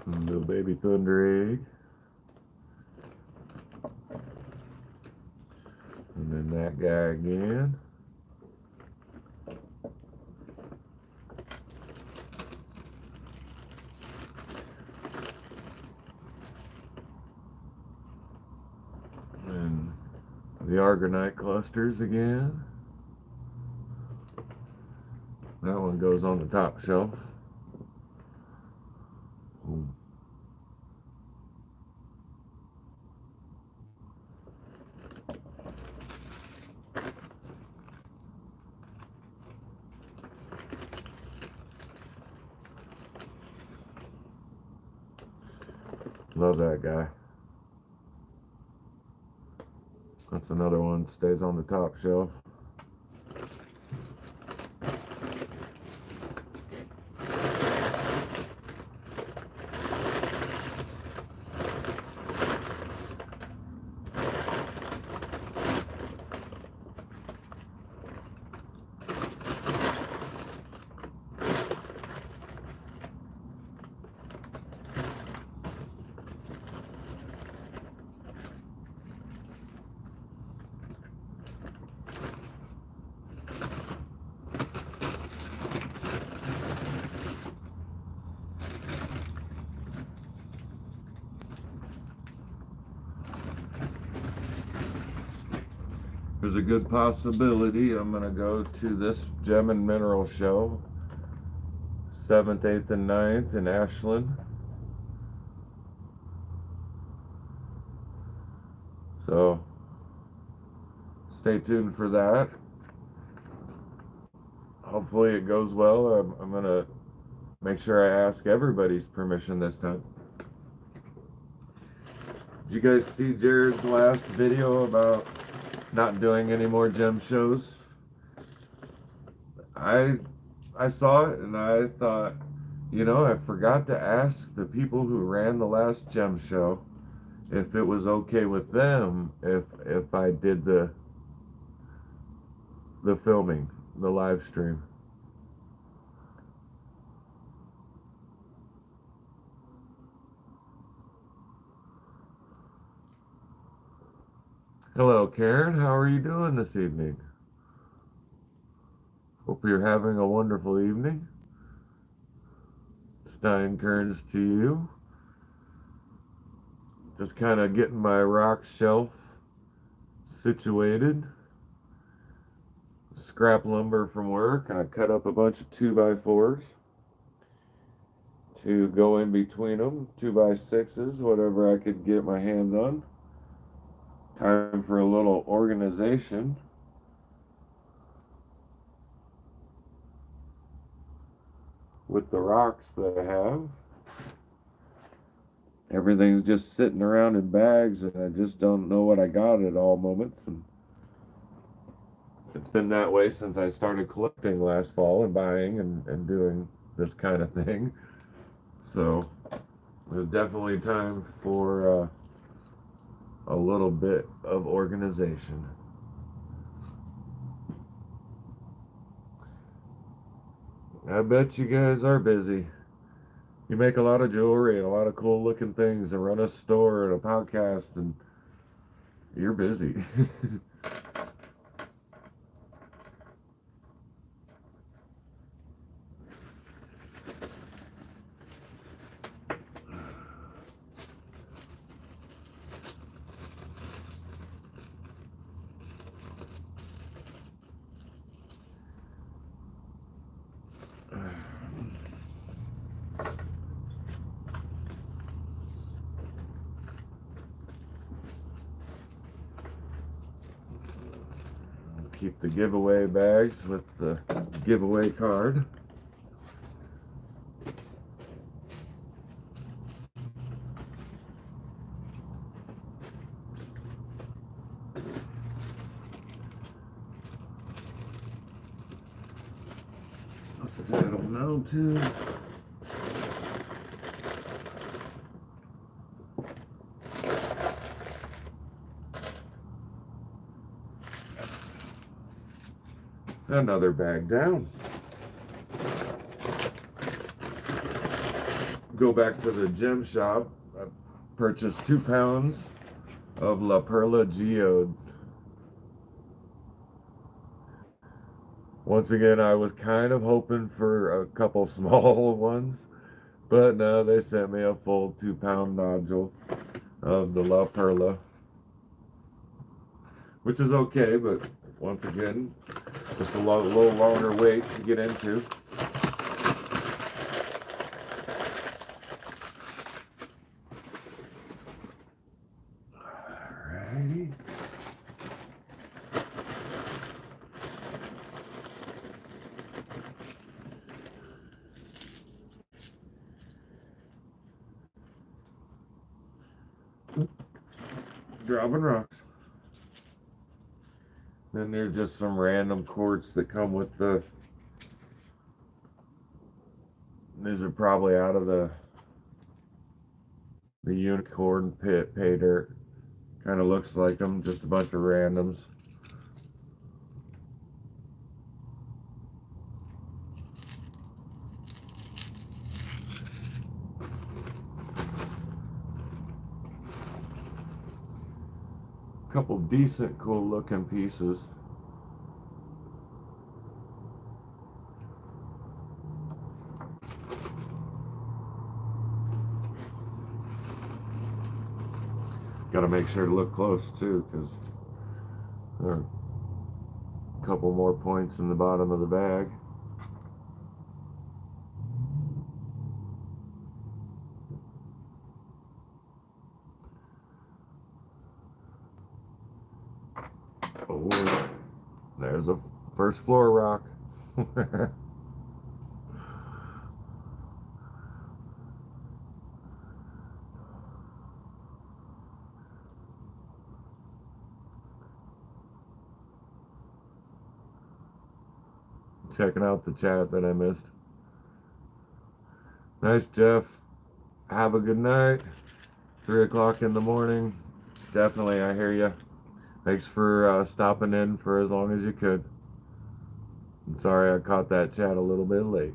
A: Little baby thunder egg. And then that guy again. And the Argonite clusters again. That one goes on the top shelf. Ooh. Love that guy. That's another one, stays on the top shelf. There's a good possibility I'm going to go to this Gem and Mineral Show, 7th, 8th, and 9th in Ashland. So, stay tuned for that. Hopefully it goes well. I'm going to make sure I ask everybody's permission this time. Did you guys see Jared's last video about not doing any more gem shows? I saw it and I thought, You know, I forgot to ask the people who ran the last gem show if it was okay with them if I did the filming, the live stream. Hello, Karen. How are you doing this evening? Hope you're having a wonderful evening. Stein Kearns to you. Just kind of getting my rock shelf situated. Scrap lumber from work. I cut up a bunch of 2x4s to go in between them. 2x6s, whatever I could get my hands on. Time for a little organization. With the rocks that I have. Everything's just sitting around in bags, and I just don't know what I got at all moments. And it's been that way since I started collecting last fall and buying and doing this kind of thing. So there's definitely time for a little bit of organization. I bet you guys are busy. You make a lot of jewelry and a lot of cool looking things and run a store and a podcast, and you're busy. Keep the giveaway bags with the giveaway card. Settle now too. Another bag down. Go back to the gem shop. I purchased 2 pounds of La Perla geode. Once again, I was kind of hoping for a couple small ones, but no, they sent me a full 2-pound nodule of the La Perla, which is okay, but once again, just a little longer wait to get into. Alrighty. Dropping rocks. Then there's just some random quartz that come with the. These are probably out of the unicorn pit pay dirt. Kind of looks like them, just a bunch of randoms. Couple decent, cool looking pieces. Got to make sure to look close too, because there are a couple more points in the bottom of the bag. Oh, there's a first floor rock. Checking out the chat that I missed. Nice, Jeff. Have a good night. 3 o'clock in the morning. Definitely, I hear you. Thanks for stopping in for as long as you could. I'm sorry I caught that chat a little bit late.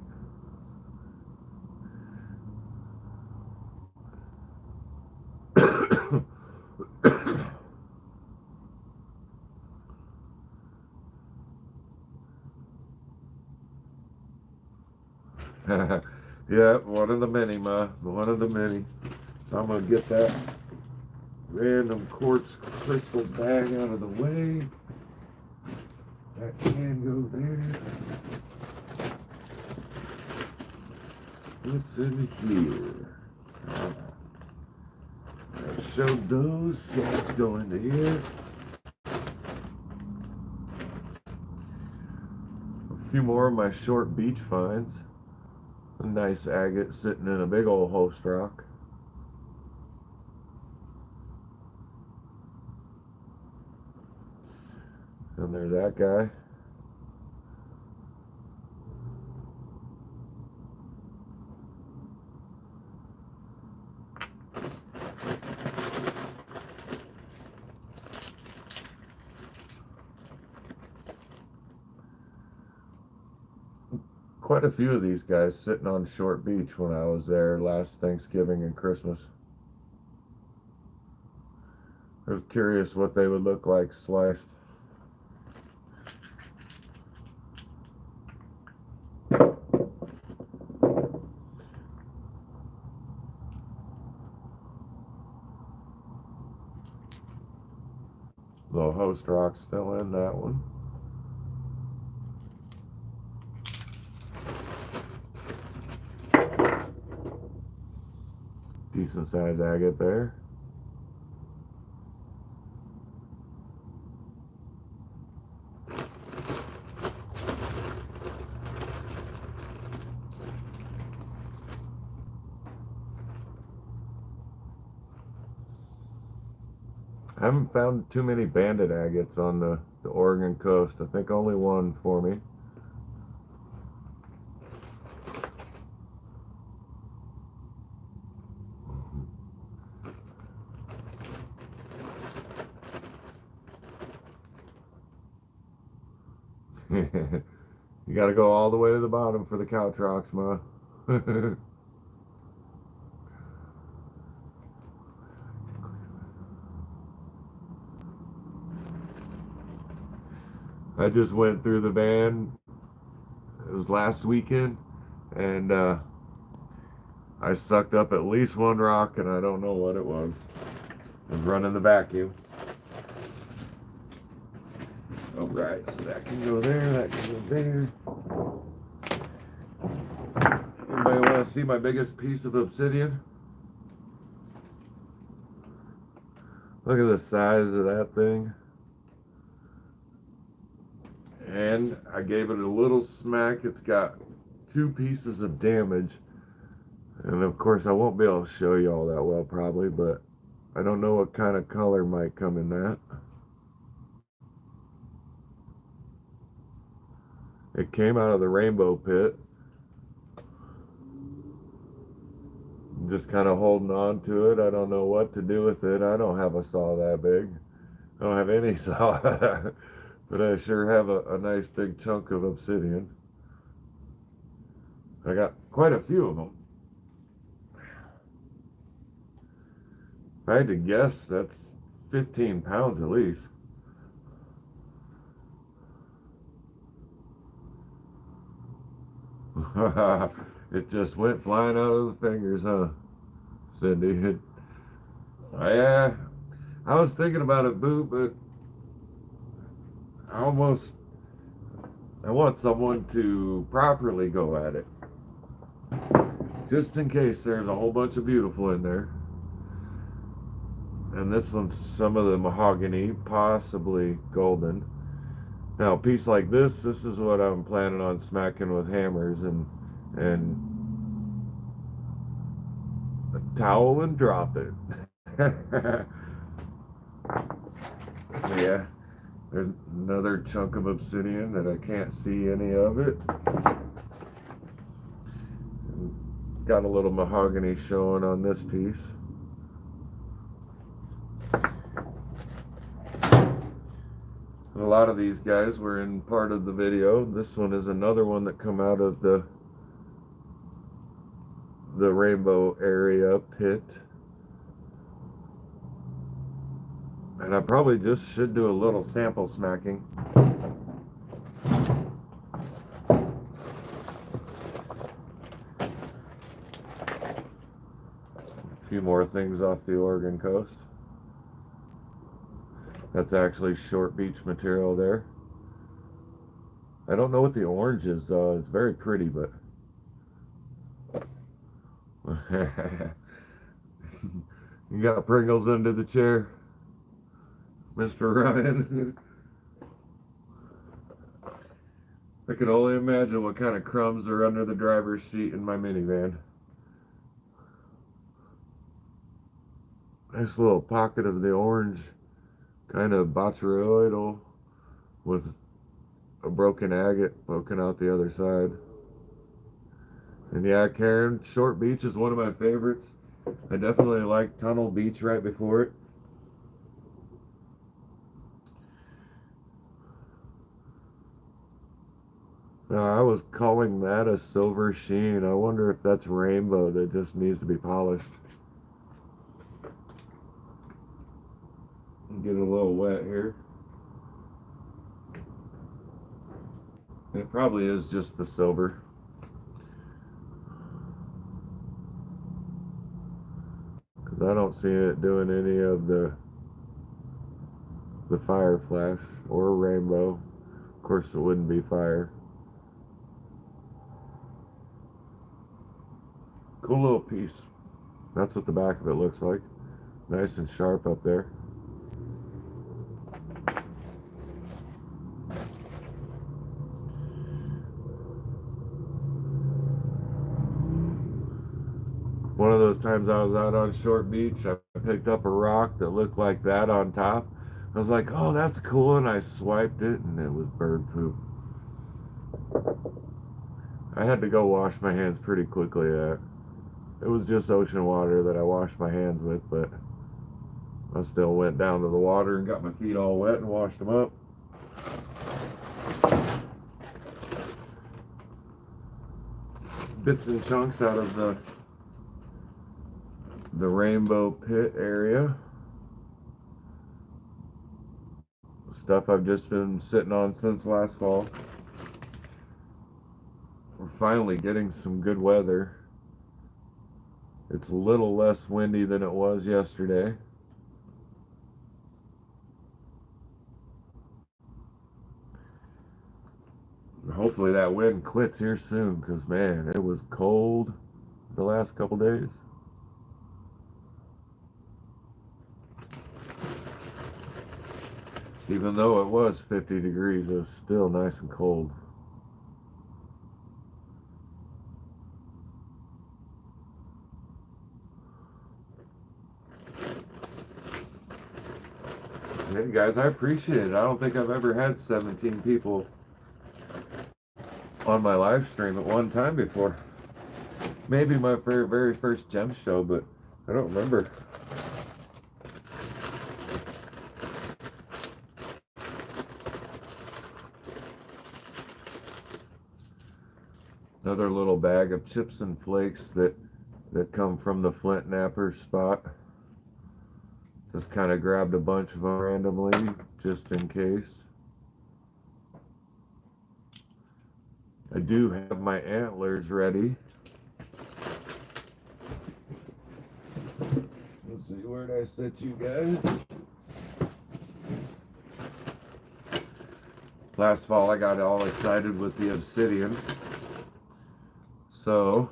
A: Yeah, one of the many, Ma. One of the many. So I'm going to get that random quartz crystal bag out of the way. That can go there. What's in here? I showed those, so let's go into here. A few more of my short beach finds. A nice agate sitting in a big old host rock. And there's that guy. Quite a few of these guys sitting on Short Beach when I was there last Thanksgiving and Christmas. I was curious what they would look like sliced. The host rock's still in that one. Decent size agate there. I haven't found too many banded agates on the Oregon coast. I think only one for me. You gotta go all the way to the bottom for the couch rocks, Ma. I just went through the van. It was last weekend, and I sucked up at least one rock, and I don't know what it was. I was running the vacuum. Alright, so that can go there, that can go there. Anybody want to see my biggest piece of obsidian? Look at the size of that thing. And I gave it a little smack. It's got 2 pieces of damage. And of course I won't be able to show you all that well probably, but I don't know what kind of color might come in that. It came out of the rainbow pit. I'm just kind of holding on to it. I don't know what to do with it. I don't have a saw that big. I don't have any saw. But I sure have a nice big chunk of obsidian. I got quite a few of them. If I had to guess, that's 15 pounds at least. It just went flying out of the fingers, huh, Cindy? Yeah, I was thinking about it, Boo, but I want someone to properly go at it. Just in case there's a whole bunch of beautiful in there. And this one's some of the mahogany, possibly golden. Now, a piece like this is what I'm planning on smacking with hammers and a towel and drop it. Yeah, there's another chunk of obsidian that I can't see any of it. Got a little mahogany showing on this piece. And a lot of these guys were in part of the video. This one is another one that come out of the rainbow area pit. And I probably just should do a little sample smacking. A few more things off the Oregon coast. That's actually short beach material there. I don't know what the orange is though. It's very pretty, but you got Pringles under the chair, Mr. Ryan. I can only imagine what kind of crumbs are under the driver's seat in my minivan. Nice little pocket of the orange, kind of botryoidal with a broken agate poking out the other side. And yeah, Karen, Short Beach is one of my favorites. I definitely like Tunnel Beach right before it. I was calling that a silver sheen. I wonder if that's rainbow that just needs to be polished. Get a little wet here. It probably is just the silver. Because I don't see it doing any of the fire flash or rainbow. Of course it wouldn't be fire. Cool little piece. That's what the back of it looks like. Nice and sharp up there. One of those times I was out on Short Beach, I picked up a rock that looked like that on top. I was like, oh, that's cool, and I swiped it, and it was bird poop. I had to go wash my hands pretty quickly. It was just ocean water that I washed my hands with, but I still went down to the water and got my feet all wet and washed them up. Bits and chunks out of the rainbow pit area. Stuff I've just been sitting on since last fall. We're finally getting some good weather. It's a little less windy than it was yesterday. Hopefully that wind quits here soon, because man, it was cold the last couple days. Even though it was 50 degrees, it was still nice and cold. Hey guys, I appreciate it. I don't think I've ever had 17 people on my live stream at one time before. Maybe my very first gem show, but I don't remember. Another little bag of chips and flakes that come from the Flint Napper spot. Just kind of grabbed a bunch of them randomly, just in case. I do have my antlers ready. Let's see, where did I set you guys? Last fall I got all excited with the obsidian. So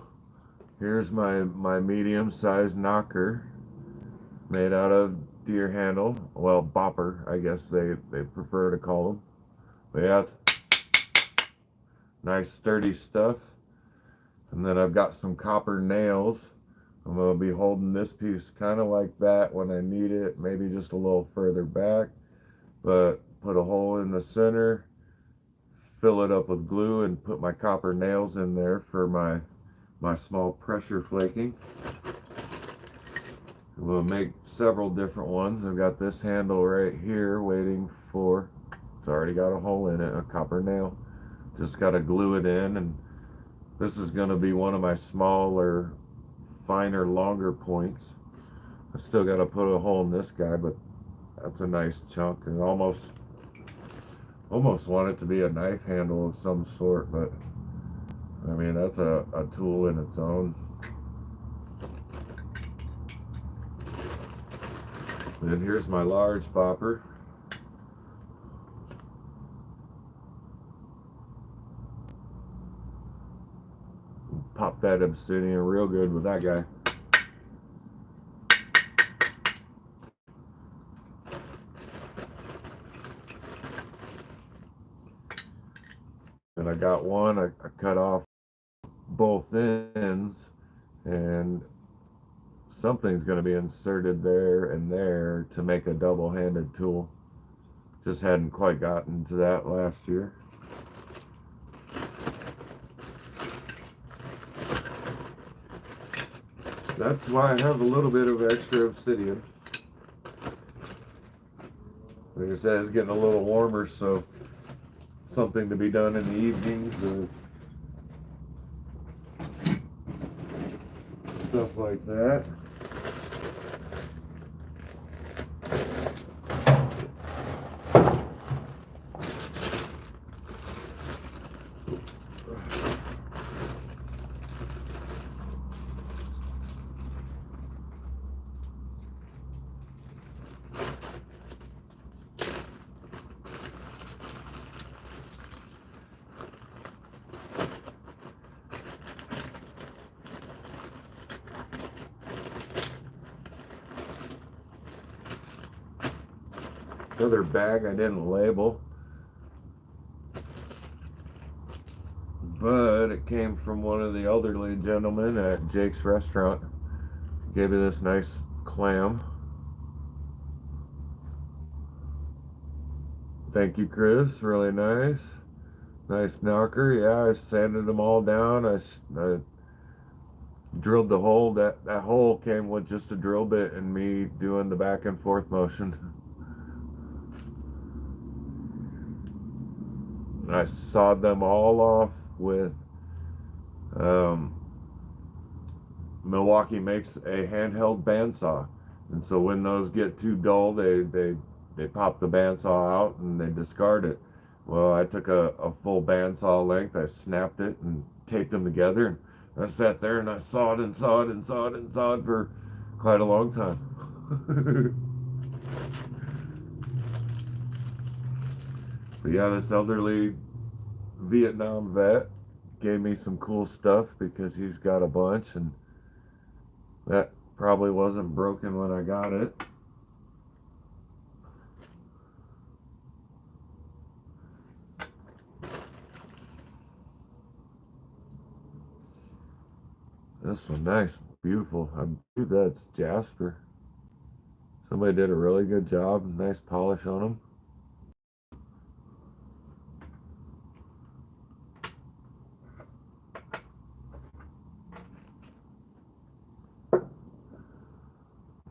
A: here's my medium-sized knocker made out of deer handle. Well, bopper, I guess they prefer to call them. But yeah, nice sturdy stuff. And then I've got some copper nails. I'm going to be holding this piece kind of like that when I need it, maybe just a little further back. But put a hole in the center, fill it up with glue, and put my copper nails in there for my my small pressure flaking. We'll make several different ones. I've got this handle right here waiting for, it's already got a hole in it, a copper nail. Just got to glue it in, and this is going to be one of my smaller, finer, longer points. I still got to put a hole in this guy, but that's a nice chunk, and almost want it to be a knife handle of some sort, but I mean, that's a tool in its own. And here's my large bopper. Pop that obsidian real good with that guy. And I got one, I cut off both ends, and something's going to be inserted there and there to make a double-handed tool. Just hadn't quite gotten to that last year. That's why I have a little bit of extra obsidian. Like I said, it's getting a little warmer, so something to be done in the evenings or stuff like that. Another bag I didn't label, but it came from one of the elderly gentlemen at Jake's restaurant. Gave me this nice clam. Thank you, Chris. Really nice. Nice knocker. Yeah, I sanded them all down. I drilled the hole. That hole came with just a drill bit and me doing the back and forth motion. I sawed them all off with Milwaukee makes a handheld bandsaw, and so when those get too dull, they pop the bandsaw out and they discard it. Well, I took a full bandsaw length, I snapped it and taped them together, and I sat there and I sawed and sawed and sawed and sawed for quite a long time. But yeah, this elderly Vietnam vet gave me some cool stuff because he's got a bunch, and that probably wasn't broken when I got it. This one, nice, beautiful. I believe that's Jasper. Somebody did a really good job. Nice polish on them.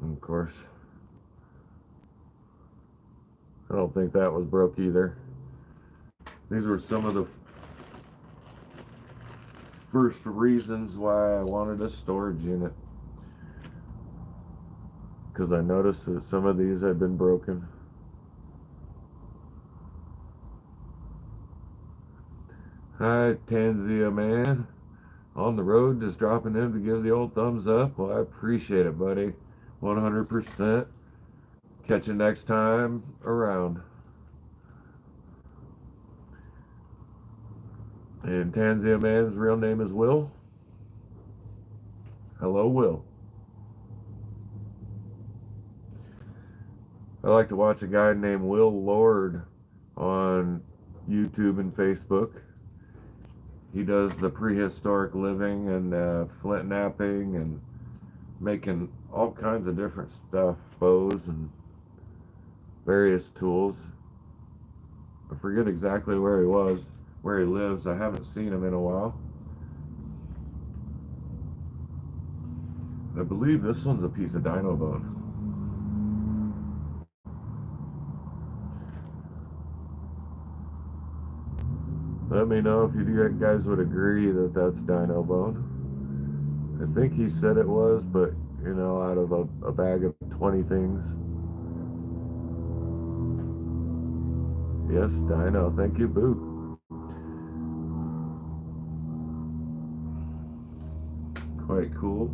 A: And of course, I don't think that was broke either. These were some of the first reasons why I wanted a storage unit, because I noticed that some of these had been broken. Hi, Tanzia man. On the road, just dropping in to give the old thumbs up. Well, I appreciate it, buddy. 100%. Catch you next time around. And Tanzia man's real name is Will. Hello, Will. I like to watch a guy named Will Lord on YouTube and Facebook. He does the prehistoric living and flint knapping and making all kinds of different stuff, bows and various tools. I forget exactly where he lives. I haven't seen him in a while. I believe this one's a piece of dino bone. Let me know if you guys would agree that that's dino bone. I think he said it was, but you know, out of a bag of 20 things. Yes, dino. Thank you, Boo. Quite cool.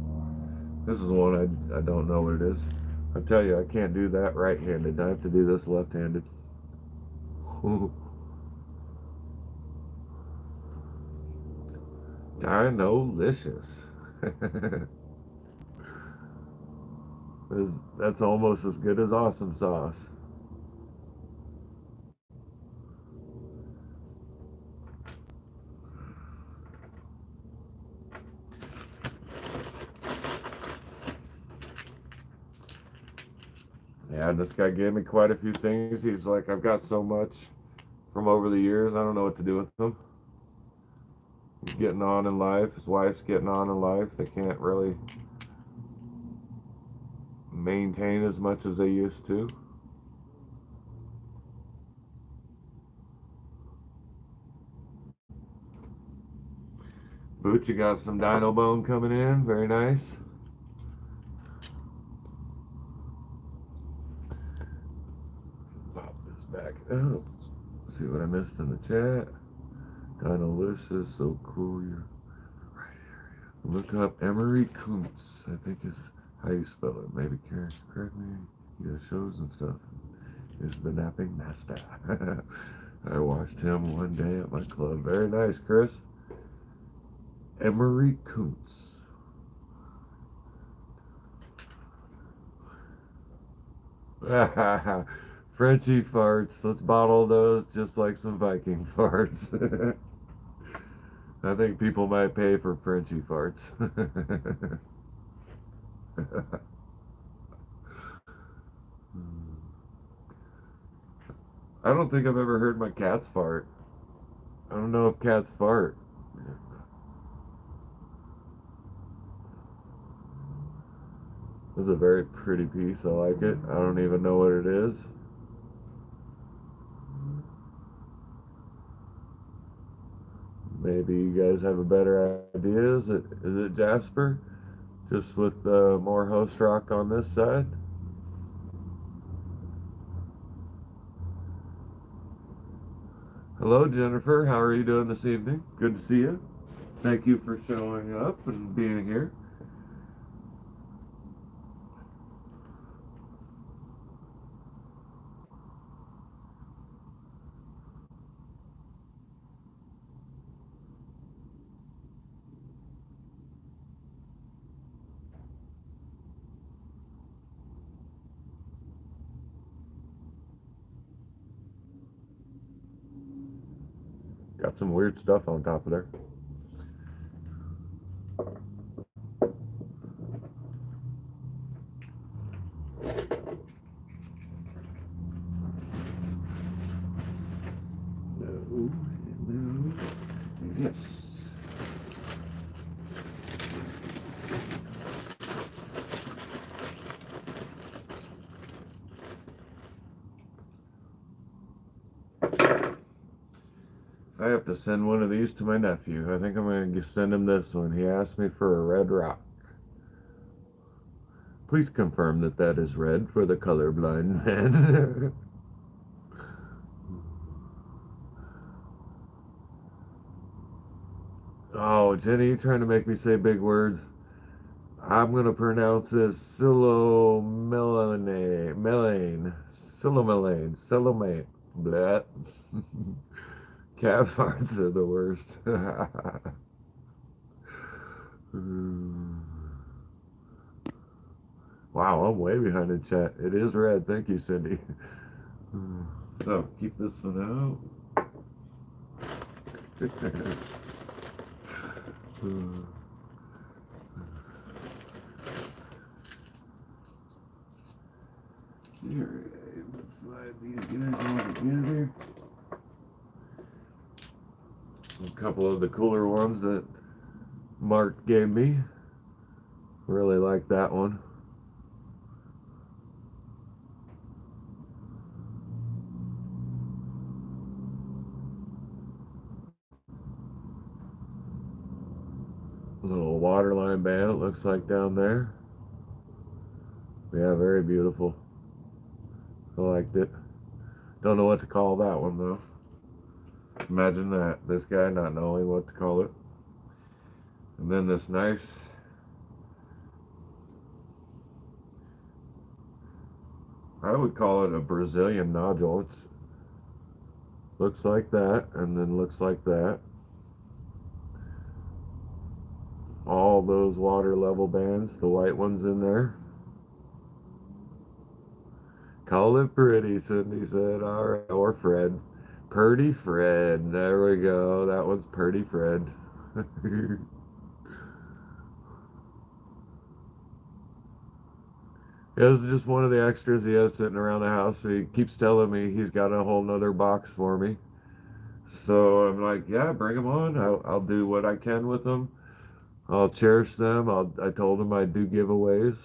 A: This is one I don't know what it is. I tell you, I can't do that right-handed. I have to do this left-handed. Dino-licious. That's almost as good as awesome sauce. Yeah, and this guy gave me quite a few things. He's like, I've got so much from over the years, I don't know what to do with them. He's getting on in life. His wife's getting on in life. They can't really maintain as much as they used to. Boots, you got some dino bone coming in. Very nice. Pop this back up. See what I missed in the chat. Dino-licious, so cool. You're right here. Look up Emery Kuntz, I think is how you spell it. Maybe Karen, correct me. He does shows and stuff. Is the napping master. I watched him one day at my club. Very nice, Chris. Emery Kuntz. Frenchie farts. Let's bottle those just like some Viking farts. I think people might pay for Frenchie farts. I don't think I've ever heard my cats fart. I don't know if cats fart. This is a very pretty piece. I like it. I don't even know what it is. Maybe you guys have a better idea. Is it Jasper? Just with more host rock on this side? Hello, Jennifer. How are you doing this evening? Good to see you. Thank you for showing up and being here. Got some weird stuff on top of there. No. Yes. I have to send one of these to my nephew. I think I'm going to send him this one. He asked me for a red rock. Please confirm that that is red for the colorblind man. Oh, Jenny, you're trying to make me say big words. I'm going to pronounce this Silomelane. Silomane. Blah. Cat farts are the worst. Wow, I'm way behind in chat. It is red. Thank you, Cindy. So, keep this one out. Alright, let's slide these guys all together. A couple of the cooler ones that Mark gave me Really like that one. Little waterline band, it looks like down there. Yeah, very beautiful. I liked it. Don't know what to call that one though. Imagine that, this guy not knowing what to call it. And then this nice, I would call it a Brazilian nodule. It looks like that, and then looks like that. All those water level bands, the white ones in there. Call it pretty, Cindy said. All right, or Fred. Purdy Fred. There we go. That one's Purdy Fred. This is just one of the extras he has sitting around the house. He keeps telling me he's got a whole nother box for me. So I'm like, yeah, bring them on. I'll do what I can with them. I'll cherish them. I told him I'd do giveaways.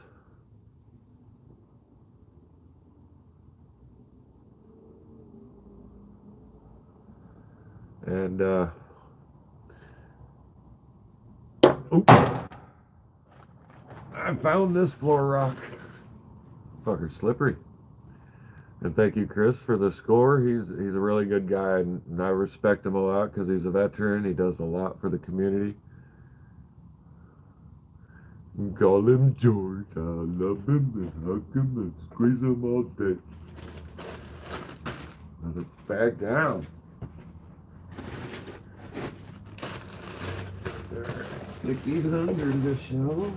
A: And, I found this floor rock. Fucker slippery. And thank you, Chris, for the score. He's a really good guy, and I respect him a lot because he's a veteran. He does a lot for the community. You call him George. I love him and hug him and squeeze him all day. Another bag down. Stick these under the shelf.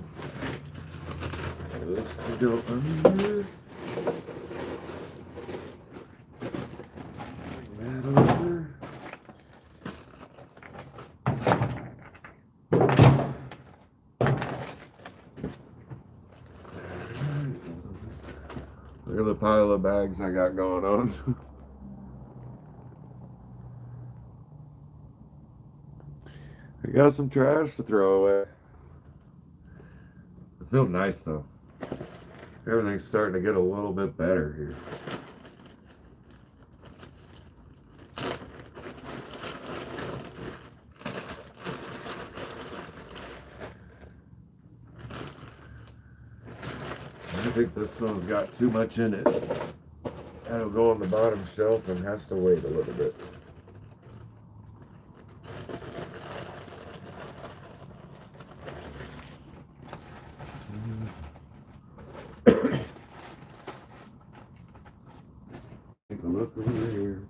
A: This can go under. Bring that over. Look at the pile of bags I got going on. I got some trash to throw away. I feel nice though. Everything's starting to get a little bit better here. I think this one's got too much in it. That'll go on the bottom shelf and has to wait a little bit. Take a look over here.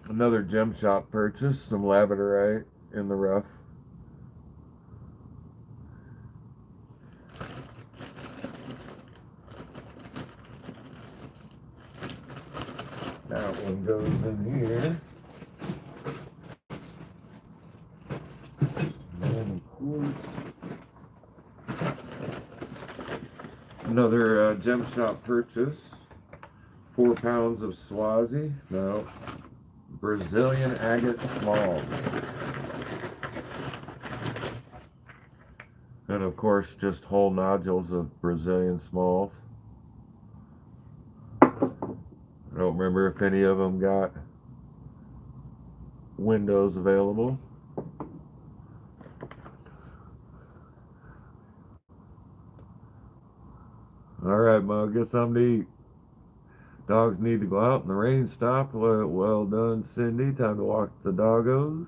A: Another gem shop purchase, some labradorite in the rough. That one goes in here. And then of course, another gem shop purchase. 4 pounds of Swazi. No. Brazilian agate smalls. And of course, just whole nodules of Brazilian smalls. I don't remember if any of them got windows available. Alright, Mom, get something to eat. Dogs need to go out and the rain stopped. Well done, Cindy. Time to walk the doggos.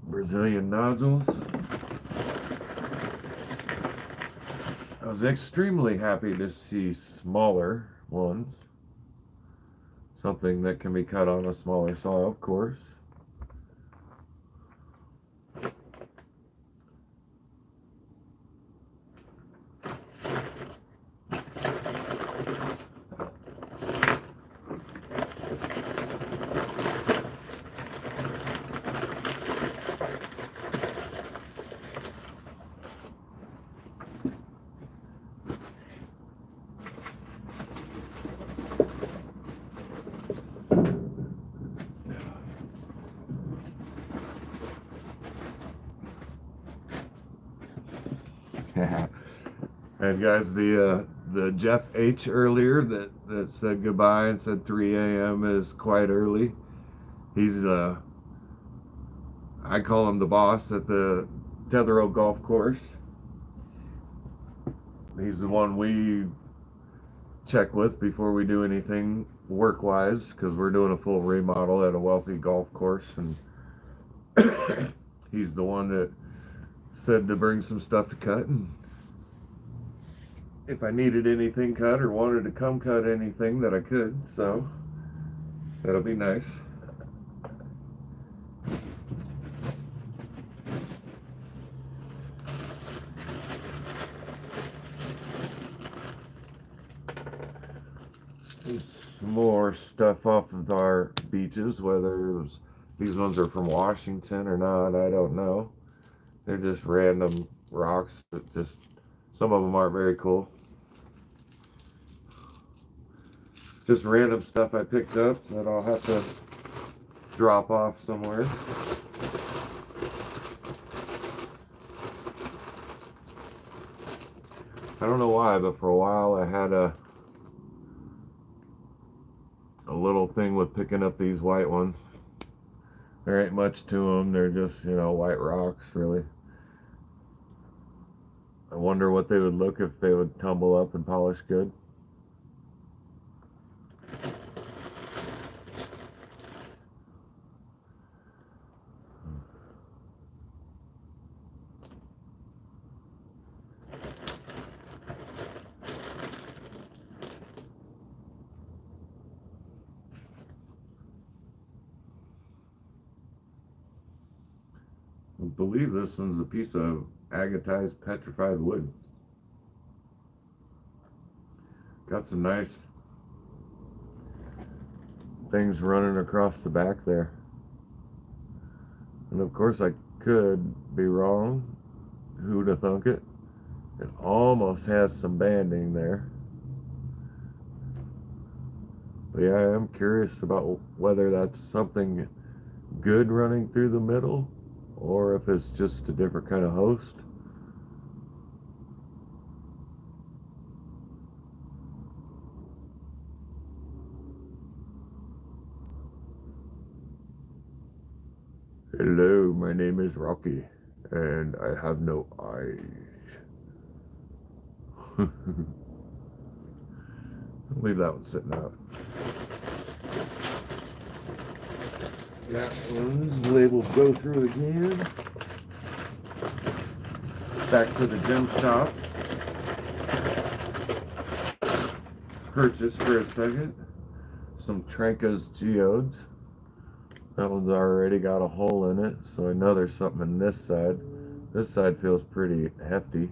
A: Brazilian nodules. I was extremely happy to see smaller ones. Something that can be cut on a smaller saw, of course. And guys, the Jeff H earlier that said goodbye and said 3 a.m. is quite early. He's I call him the boss at the Tetherow Golf Course. He's the one we check with before we do anything work-wise, because we're doing a full remodel at a wealthy golf course, and he's the one that said to bring some stuff to cut, and if I needed anything cut or wanted to come cut anything that I could, so that'll be nice. And some more stuff off of our beaches, whether these ones are from Washington or not, I don't know. They're just random rocks that just, some of them aren't very cool. Just random stuff I picked up that I'll have to drop off somewhere. I don't know why, but for a while I had a little thing with picking up these white ones. There ain't much to them. They're just, white rocks, really. I wonder what they would look if they would tumble up and polish good. I believe this one's a piece of agatized petrified wood. Got some nice things running across the back there. And of course I could be wrong. Who'd have thunk it? It almost has some banding there. But yeah, I am curious about whether that's something good running through the middle, or if it's just a different kind of host. Hello, my name is Rocky, and I have no eyes. Leave that one sitting out. That one's labeled go through again. Back to the gem shop. Purchased for a second some Tranca's geodes. That one's already got a hole in it, so I know there's something in this side. This side feels pretty hefty.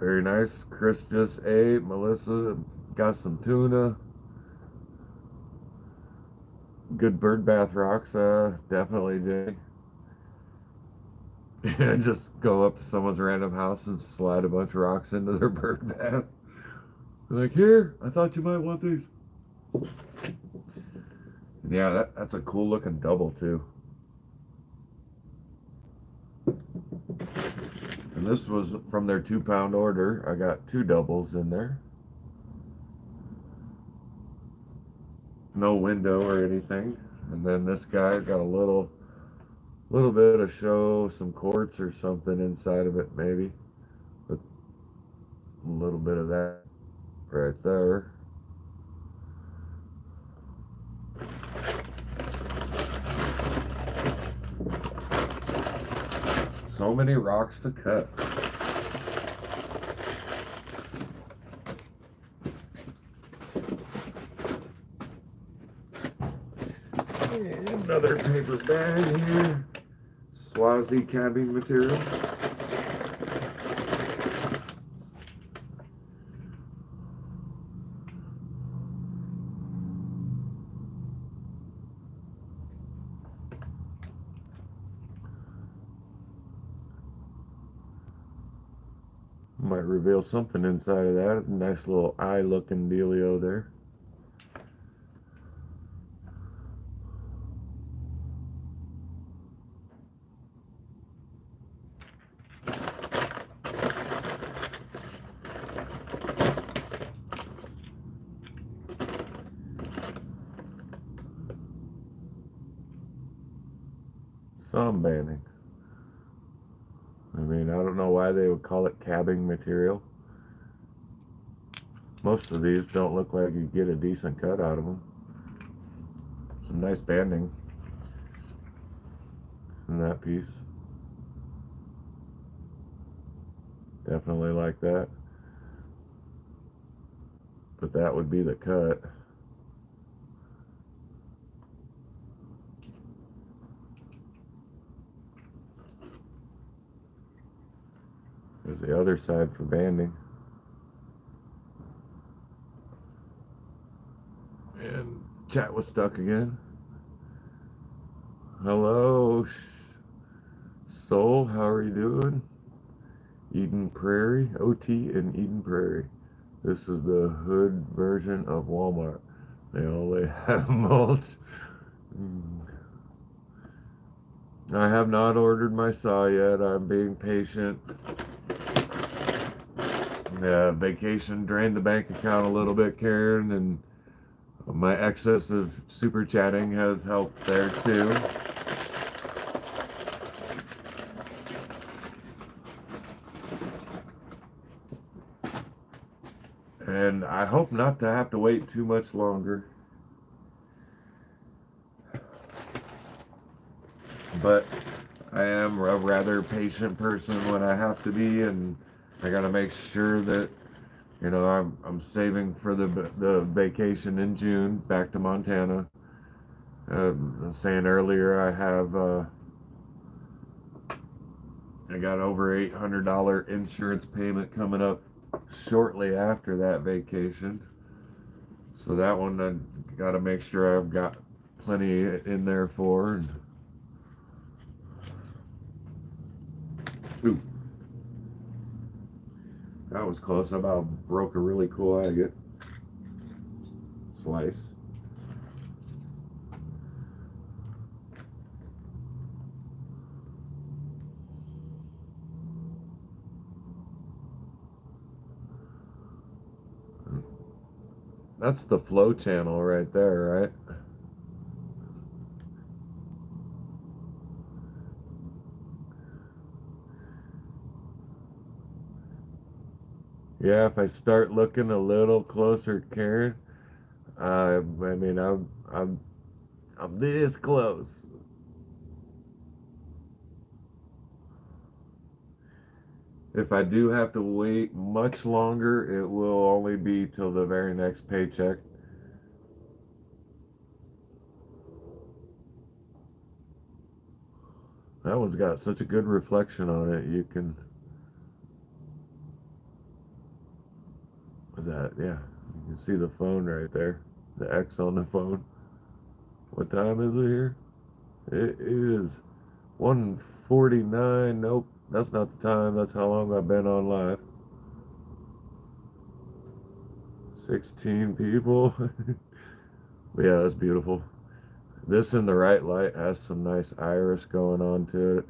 A: Very nice. Chris just ate. Melissa got some tuna. Good bird bath rocks, definitely, Jay. And just go up to someone's random house and slide a bunch of rocks into their bird bath. Like, here, I thought you might want these. Yeah, that's a cool looking double too. And this was from their 2-pound order. I got 2 doubles in there. No window or anything. And then this guy got a little bit of show, some quartz or something inside of it, maybe. But a little bit of that right there. So many rocks to cut. And another paper bag here. Swazi cabbing material. My Might reveal something inside of that. Nice little eye looking dealio there. Some banding. I mean, I don't know why they would call it cabbing material. Most of these don't look like you get a decent cut out of them. Some nice banding in that piece. Definitely like that. But that would be the cut. There's the other side for banding. And chat was stuck again. Hello, Soul, how are you doing? Eden Prairie, OT in Eden Prairie. This is the hood version of Walmart. They only have mulch. I have not ordered my saw yet. I'm being patient. Vacation drained the bank account a little bit, Karen, and my excessive super chatting has helped there too. And I hope not to have to wait too much longer. But I am a rather patient person when I have to be, and I gotta make sure that, you know, I'm saving for the vacation in June back to Montana. I was saying earlier, I got over $800 insurance payment coming up shortly after that vacation. So that one I got to make sure I've got plenty in there for. And, ooh, that was close. I about broke a really cool agate slice. That's the flow channel right there, right? Yeah, if I start looking a little closer, Karen, I mean, I'm this close. If I do have to wait much longer, it will only be till the very next paycheck. That one's got such a good reflection on it. You can. What's that? Yeah, you can see the phone right there. The X on the phone. What time is it here? It is 1:49. Nope, that's not the time. That's how long I've been on live. 16 people. But yeah, that's beautiful. This in the right light has some nice iris going on to it.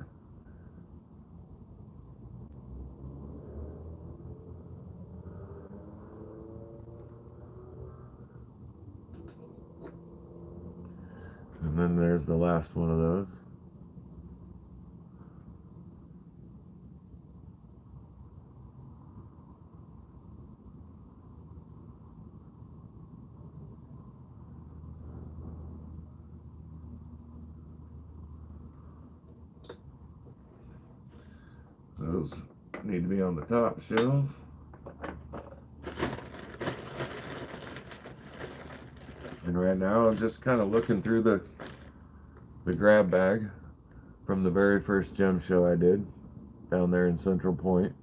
A: And then there's the last one of those. Those need to be on the top shelf. And right now I'm just kind of looking through the grab bag from the very first gem show I did down there in Central Point.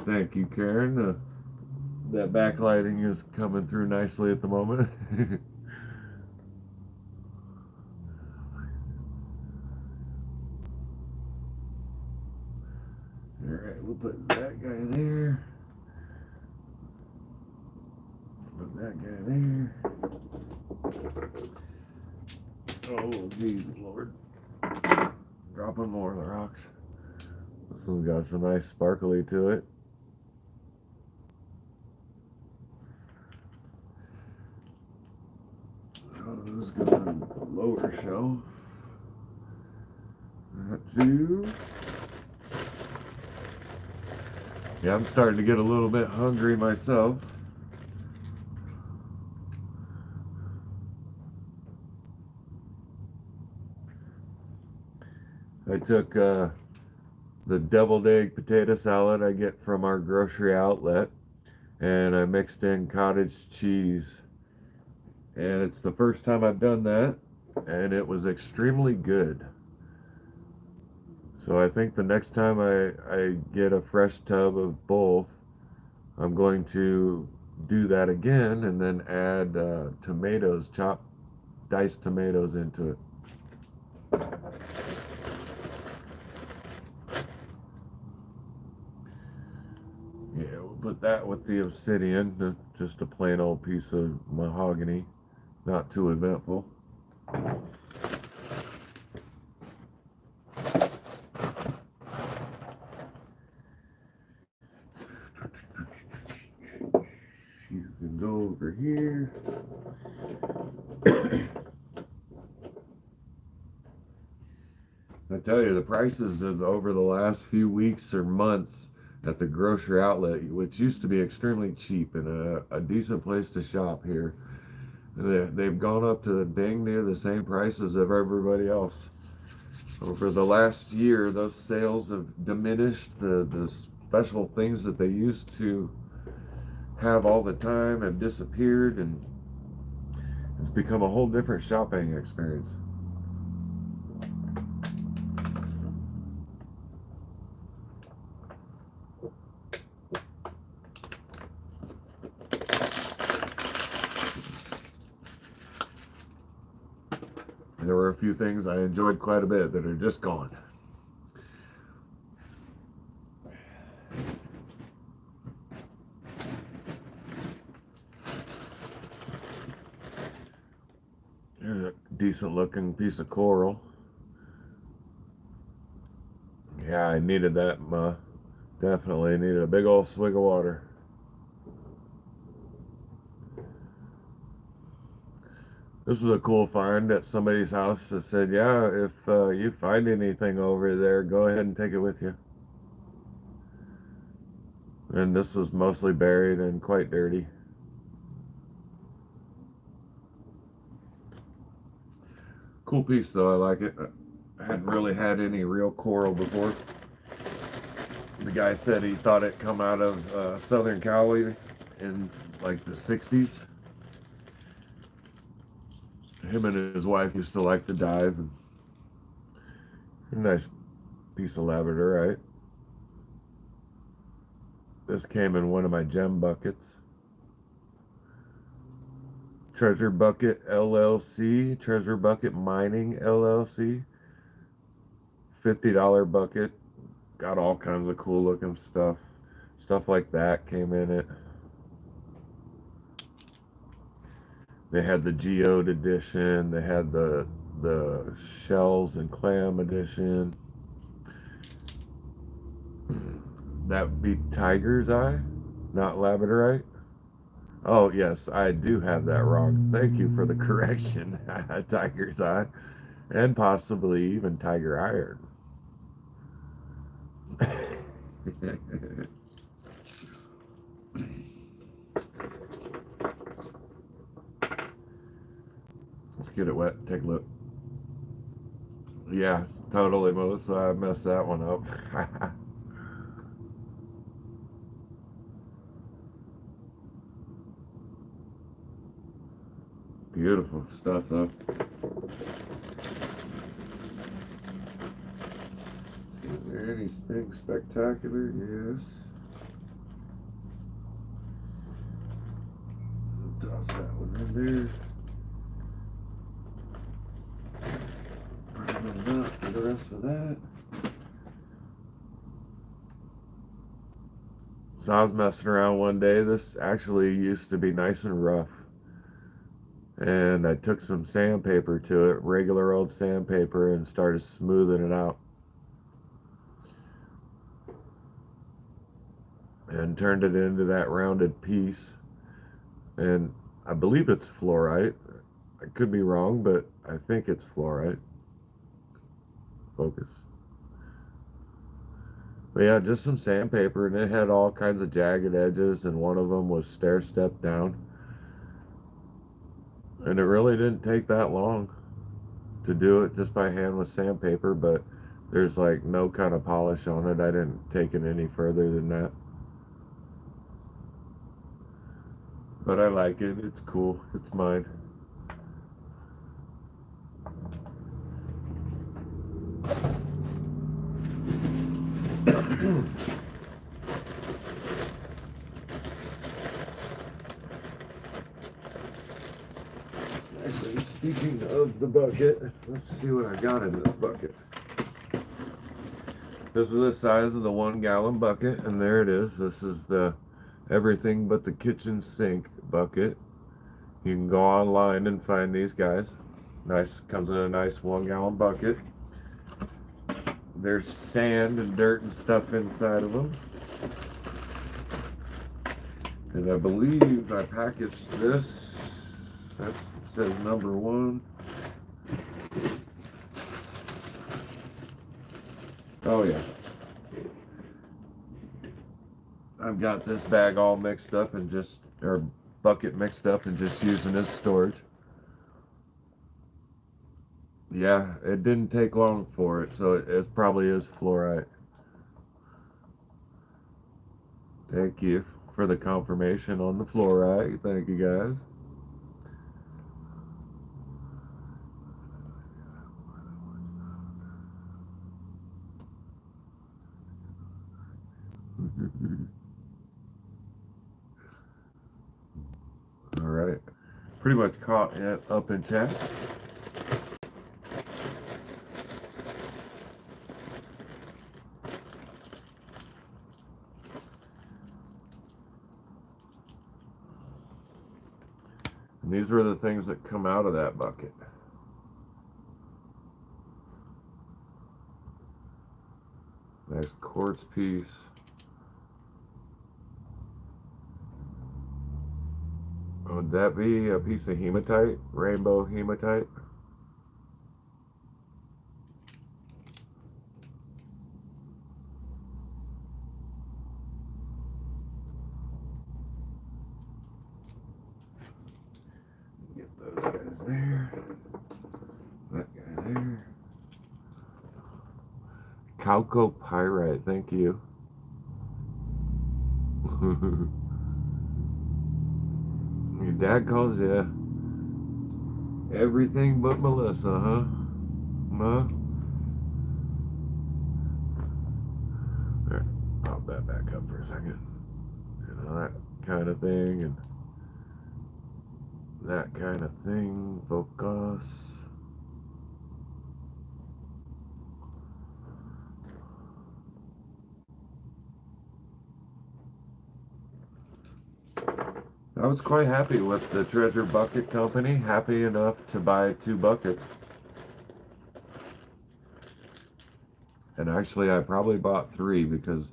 A: Thank you, Karen. That backlighting is coming through nicely at the moment. Alright, we'll put that guy there. Put that guy there. Oh, geez, Lord. Dropping more of the rocks. This one's got some nice sparkly to it. Oh, this goes on the lower shelf. That too. Yeah, I'm starting to get a little bit hungry myself. I took the deviled egg potato salad I get from our grocery outlet, and I mixed in cottage cheese. And it's the first time I've done that, and it was extremely good. So I think the next time I get a fresh tub of both, I'm going to do that again and then add tomatoes, chopped diced tomatoes into it. Yeah, we'll put that with the obsidian, just a plain old piece of mahogany, not too eventful. You can go over here. I tell you, the prices of over the last few weeks or months at the grocery outlet, which used to be extremely cheap and a decent place to shop here, they've gone up to dang near the same prices of everybody else. Over the last year, those sales have diminished. The special things that they used to have all the time have disappeared, and it's become a whole different shopping experience. There were a few things I enjoyed quite a bit that are just gone. There's a decent looking piece of coral. Yeah, I needed that. Definitely needed a big old swig of water. This was a cool find at somebody's house that said, yeah, if you find anything over there, go ahead and take it with you. And this was mostly buried and quite dirty. Cool piece though, I like it. I hadn't really had any real coral before. The guy said he thought it come out of Southern Cali in like the 60s. Him and his wife used to like to dive. And a nice piece of labradorite. This came in one of my gem buckets. Treasure Bucket LLC, Treasure Bucket Mining LLC. $50 bucket. Got all kinds of cool looking stuff. Stuff like that came in it. They had the geode edition. They had the shells and clam edition. That would be tiger's eye, not labradorite. Oh yes, I do have that wrong. Thank you for the correction. Tiger's eye, and possibly even tiger iron. Let's get it wet. Take a look. Yeah, totally, Melissa. I messed that one up. Beautiful stuff, though. Is there anything spectacular? Yes. enough for the rest of that. So I was messing around one day. This actually used to be nice and rough. And I took some sandpaper to it, regular old sandpaper, and started smoothing it out. And turned it into that rounded piece. And I believe it's fluorite. I could be wrong, but I think it's fluorite. Focus. But yeah, just some sandpaper, and it had all kinds of jagged edges, and one of them was stair step down. And it really didn't take that long to do it just by hand with sandpaper, but there's like no kind of polish on it. I didn't take it any further than that. But I like it. It's cool. It's mine. Actually, speaking of the bucket, let's see what I got in this bucket. This is the size of the 1 gallon bucket, and there it is. This is the everything but the kitchen sink bucket. You can go online and find these guys. Nice, comes in a nice 1 gallon bucket. There's sand and dirt and stuff inside of them. And I believe I packaged this. That says number 1. Oh yeah. I've got this bag all mixed up and just, or bucket mixed up and just using as storage. Yeah, it didn't take long for it, so it probably is fluorite. Thank you for the confirmation on the fluorite. Thank you guys. All right, pretty much caught it up in chat. And these were the things that come out of that bucket. Nice quartz piece. Would that be a piece of hematite? Rainbow hematite? Get those guys there. That guy there. Chalcopyrite, thank you. Your dad calls you everything but Melissa, huh? Huh? Alright, pop that back up for a second. You know, that kind of thing, and that kind of thing. Focus. I was quite happy with the Treasure Bucket Company, happy enough to buy 2 buckets. And actually I probably bought 3 because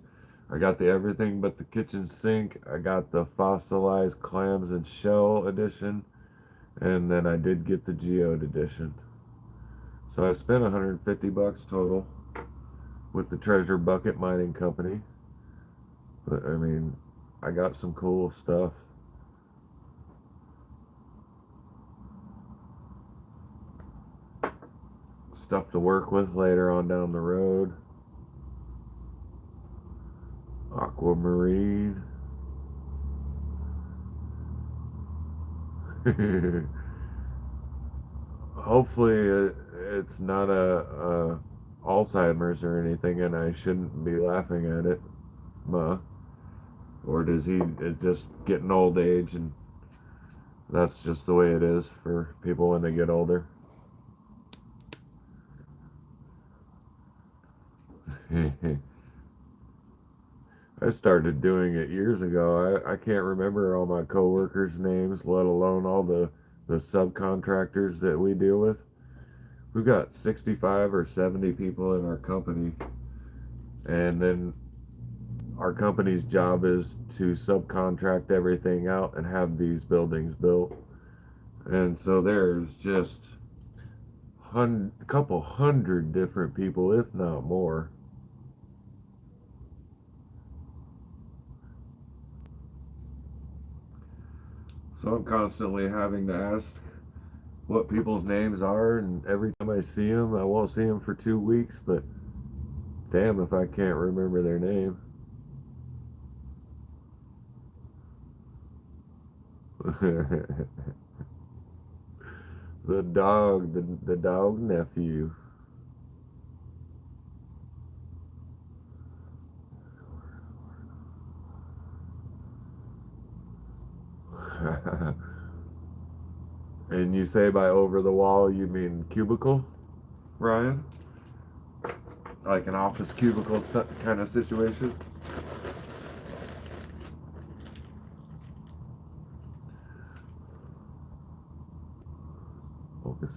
A: I got the everything but the kitchen sink, I got the fossilized clams and shell edition, and then I did get the geode edition. So I spent 150 bucks total with the Treasure Bucket Mining Company. But I mean, I got some cool stuff. Stuff to work with later on down the road. Aquamarine. Hopefully it's not a Alzheimer's or anything, and I shouldn't be laughing at it. Or does he just getting old age, and that's just the way it is for people when they get older. I started doing it years ago. I can't remember all my coworkers' names, let alone all the subcontractors that we deal with. We've got 65 or 70 people in our company, and then our company's job is to subcontract everything out and have these buildings built. And so there's just a couple hundred different people, if not more. So I'm constantly having to ask what people's names are, and every time I see them, I won't see them for 2 weeks, but damn if I can't remember their name. the dog nephew. And you say by over the wall, you mean cubicle, Ryan? Like an office cubicle kind of situation? Focus.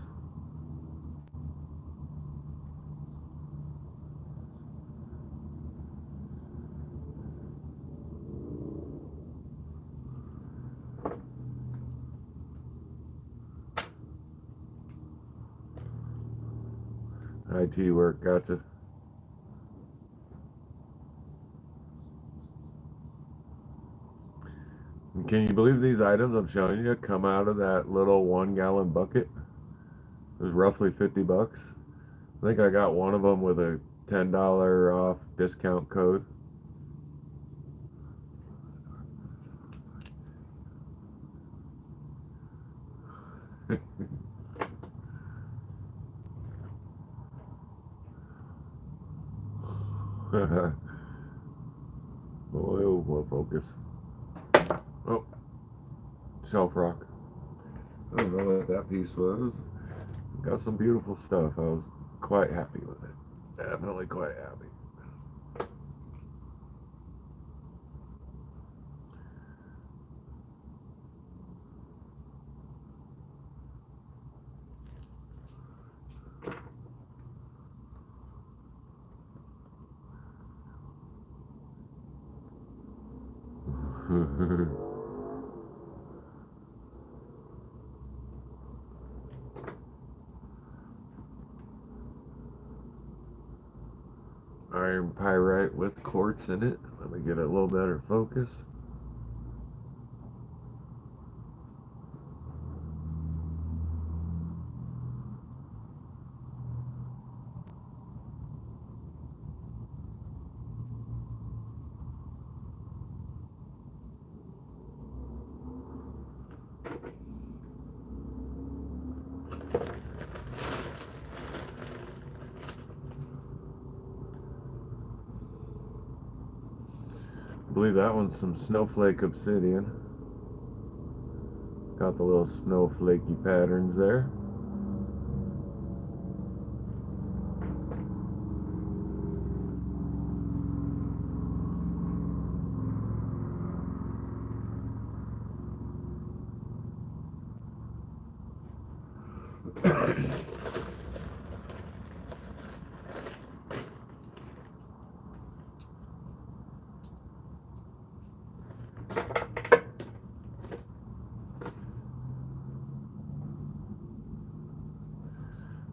A: IT work, gotcha. And can you believe these items I'm showing you come out of that little 1 gallon bucket? It was roughly 50 bucks. I think I got one of them with a $10 off discount code. Oh, more focus. Oh, shelf rock. I don't know what that piece was. Got some beautiful stuff. I was quite happy with it. Definitely quite happy. Iron pyrite with quartz in it. Let me get a little better focus. I believe that one's some snowflake obsidian. Got the little snowflakey patterns there.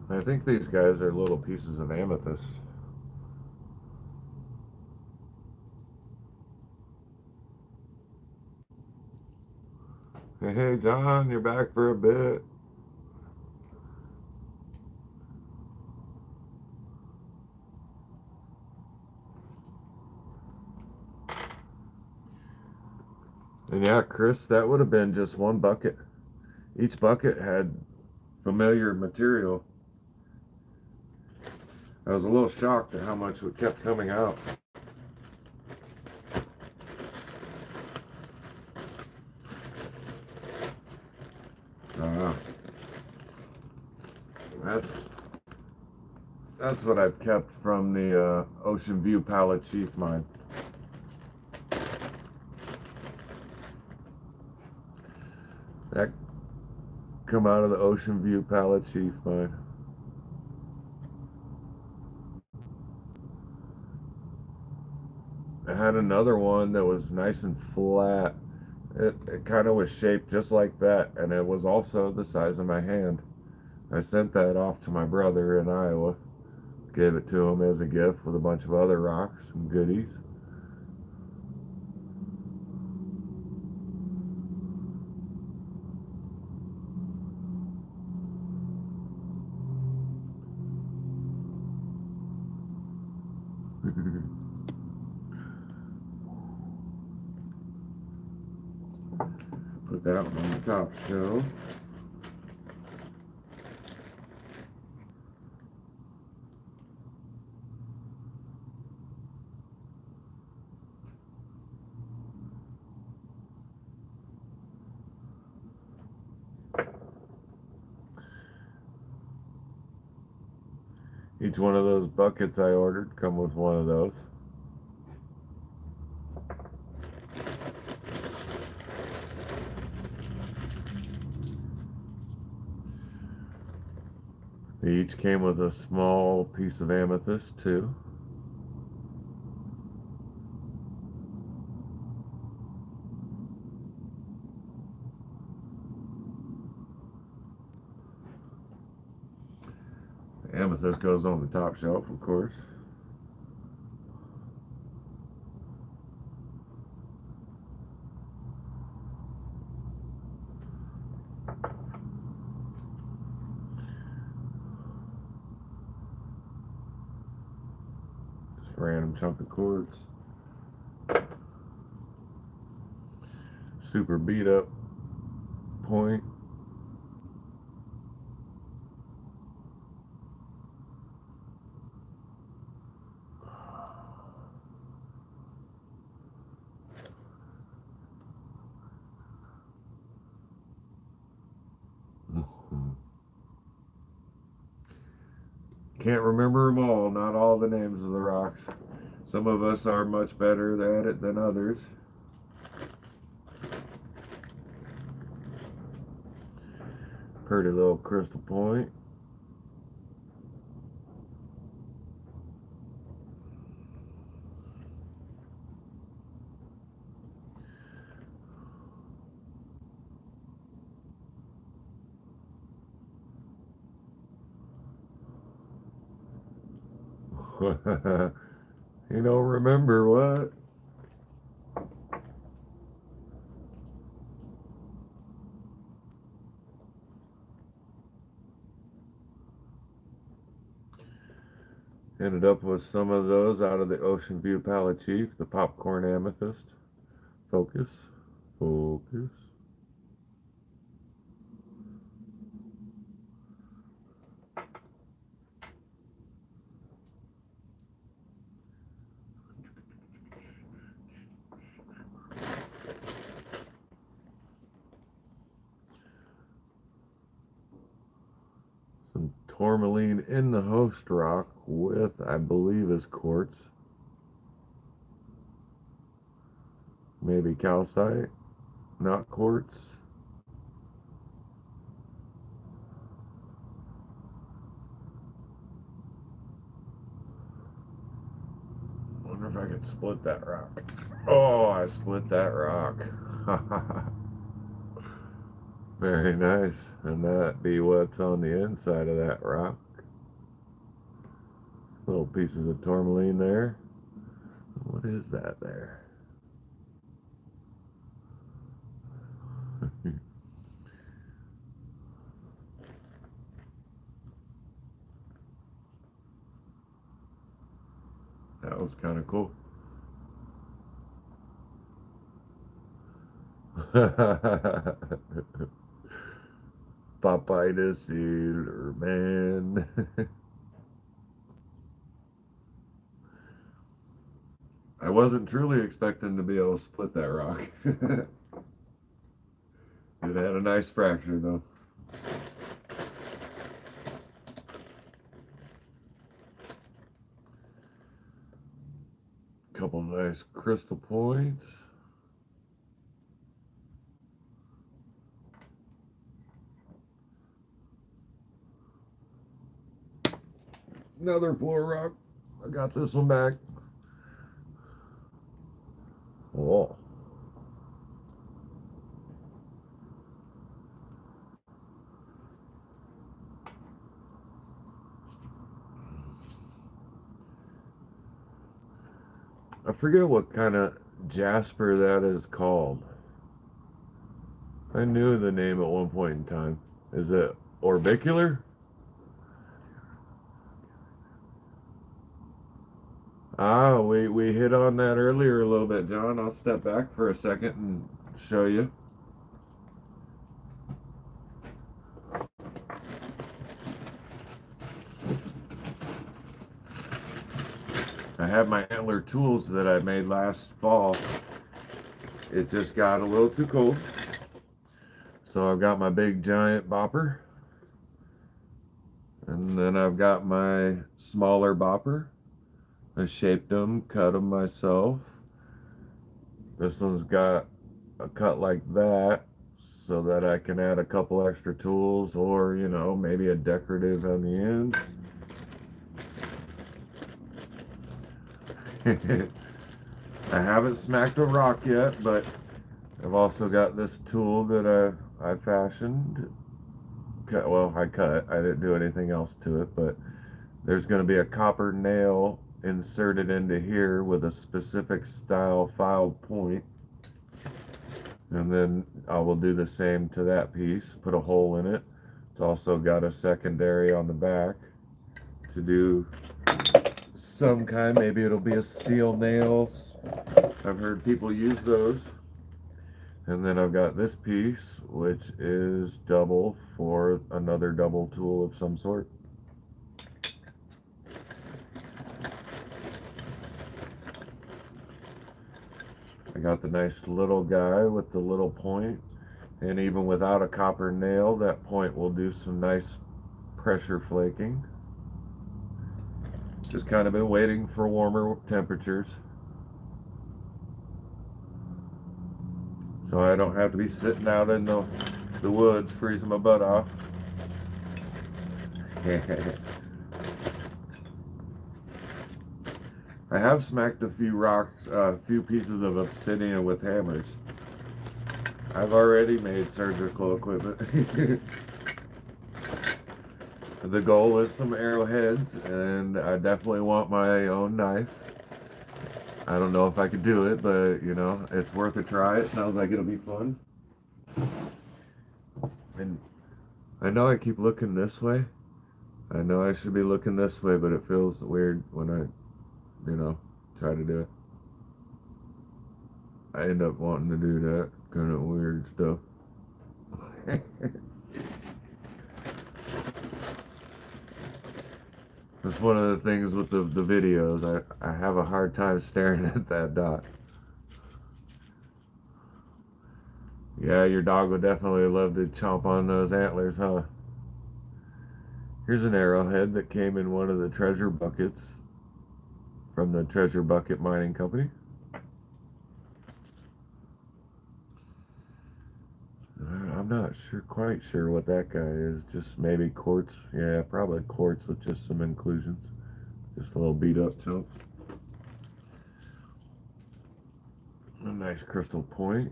A: I think these guys are little pieces of amethyst. Hey, John, you're back for a bit. And yeah, Chris, that would have been just one bucket. Each bucket had familiar material. I was a little shocked at how much it kept coming out. That's That's what I've kept from the Ocean View Pala Chief mine. That come out of the Ocean View Pala Chief mine. I had another one that was nice and flat. It kind of was shaped just like that, and it was also the size of my hand. I sent that off to my brother in Iowa. Gave it to him as a gift with a bunch of other rocks and goodies. Put that one on the top shelf. Each one of those buckets I ordered come with one of those. They each came with a small piece of amethyst too. The amethyst goes on the top shelf, of course. Just a random chunk of quartz. Super beat up point. Can't remember them all, not all the names of the rocks. Some of us are much better at it than others. Pretty little crystal point. You don't remember what? Ended up with some of those out of the Ocean View Pala Chief, the popcorn amethyst. Focus. Focus. Some tourmaline in the host rock with, I believe, is quartz. Maybe calcite, not quartz. Wonder if I could split that rock. Oh, I split that rock. Very nice. And that be what's on the inside of that rock. Little pieces of tourmaline there. What is that there? That was kind of cool. Popeye the Sailor Man. I wasn't truly expecting to be able to split that rock. It had a nice fracture though. Couple nice crystal points. Another floor rock. I got this one back. Oh. I forget what kind of jasper that is called. I knew the name at one point in time. Is it orbicular? Ah, we hit on that earlier a little bit, John. I'll step back for a second and show you. I have my antler tools that I made last fall. It just got a little too cold. So I've got my big giant bopper. And then I've got my smaller bopper. I shaped them, cut them myself. This one's got a cut like that so that I can add a couple extra tools, or, you know, maybe a decorative on the end. I haven't smacked a rock yet, but I've also got this tool that I fashioned. Well, I cut. I didn't do anything else to it, but there's going to be a copper nail inserted into here with a specific style filed point. And then I will do the same to that piece, put a hole in it. It's also got a secondary on the back to do some kind, maybe it'll be a steel nail. I've heard people use those. And then I've got this piece, which is double for another double tool of some sort. I got the nice little guy with the little point, and even without a copper nail, that point will do some nice pressure flaking. Just kind of been waiting for warmer temperatures, so I don't have to be sitting out in the woods freezing my butt off. I have smacked a few rocks, a few pieces of obsidian with hammers. I've already made surgical equipment. The goal is some arrowheads, and I definitely want my own knife. I don't know if I could do it, but, you know, it's worth a try. It sounds like it'll be fun. And I know I keep looking this way. I know I should be looking this way, but it feels weird when I, you know, try to do it. I end up wanting to do that kind of weird stuff. That's one of the things with the videos. I have a hard time staring at that dot. Yeah, your dog would definitely love to chomp on those antlers, huh? Here's an arrowhead that came in one of the treasure buckets from the Treasure Bucket Mining Company. I'm not quite sure what that guy is. Just maybe quartz. Yeah, probably quartz with just some inclusions. Just a little beat up chunk. A nice crystal point.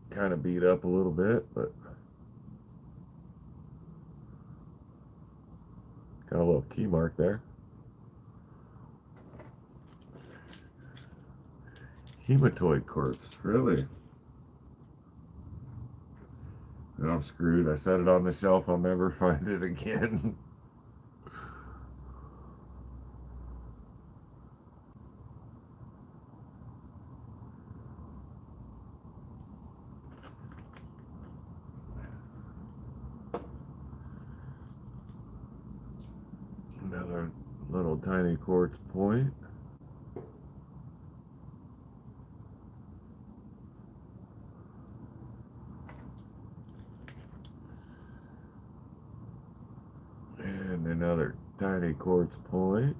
A: Kind of beat up a little bit, but got a little key mark there. Hematoid quartz, really? And I'm screwed. I set it on the shelf. I'll never find it again. Another little tiny quartz point. And another tiny quartz point.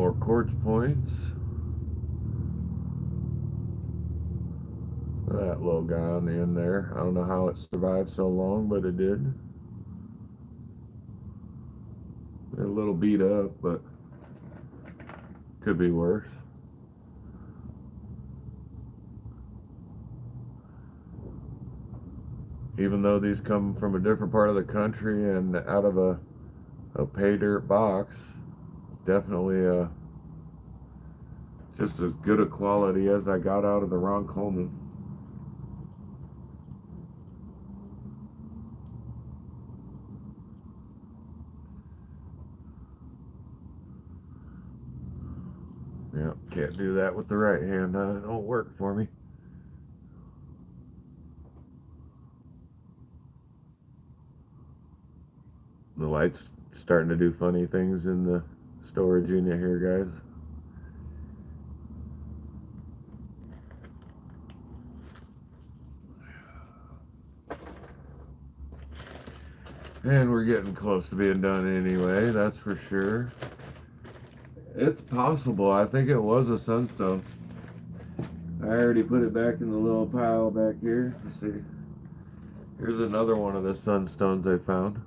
A: more quartz points. That little guy on the end there. I don't know how it survived so long, but it did. They're a little beat up, but could be worse. Even though these come from a different part of the country and out of a pay dirt box, definitely just as good a quality as I got out of the Ron Coleman. Yeah, can't do that with the right hand. It don't work for me. The light's starting to do funny things in the storage unit here, guys. And we're getting close to being done anyway, that's for sure. It's possible. I think it was a sunstone. I already put it back in the little pile back here. Let's see. Here's another one of the sunstones I found.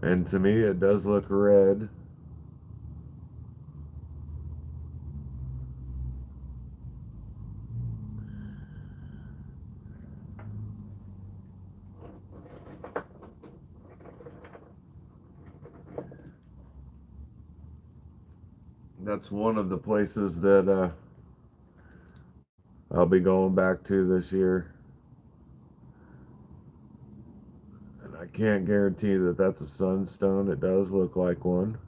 A: And to me, it does look red. That's one of the places that I'll be going back to this year. And I can't guarantee that that's a sunstone. It does look like one.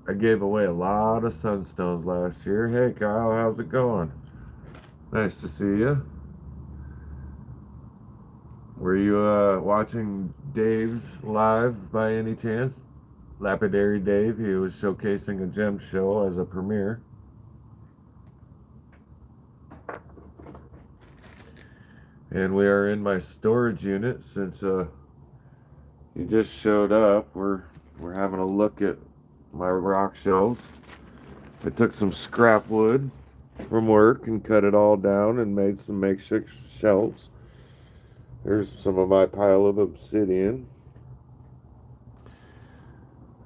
A: I gave away a lot of sunstones last year. Hey Kyle, how's it going? Nice to see you. Were you watching Dave's live by any chance? Lapidary Dave, he was showcasing a gem show as a premiere. And we are in my storage unit. Since you just showed up, we're having a look at my rock shelves. I took some scrap wood from work and cut it all down and made some makeshift shelves. There's some of my pile of obsidian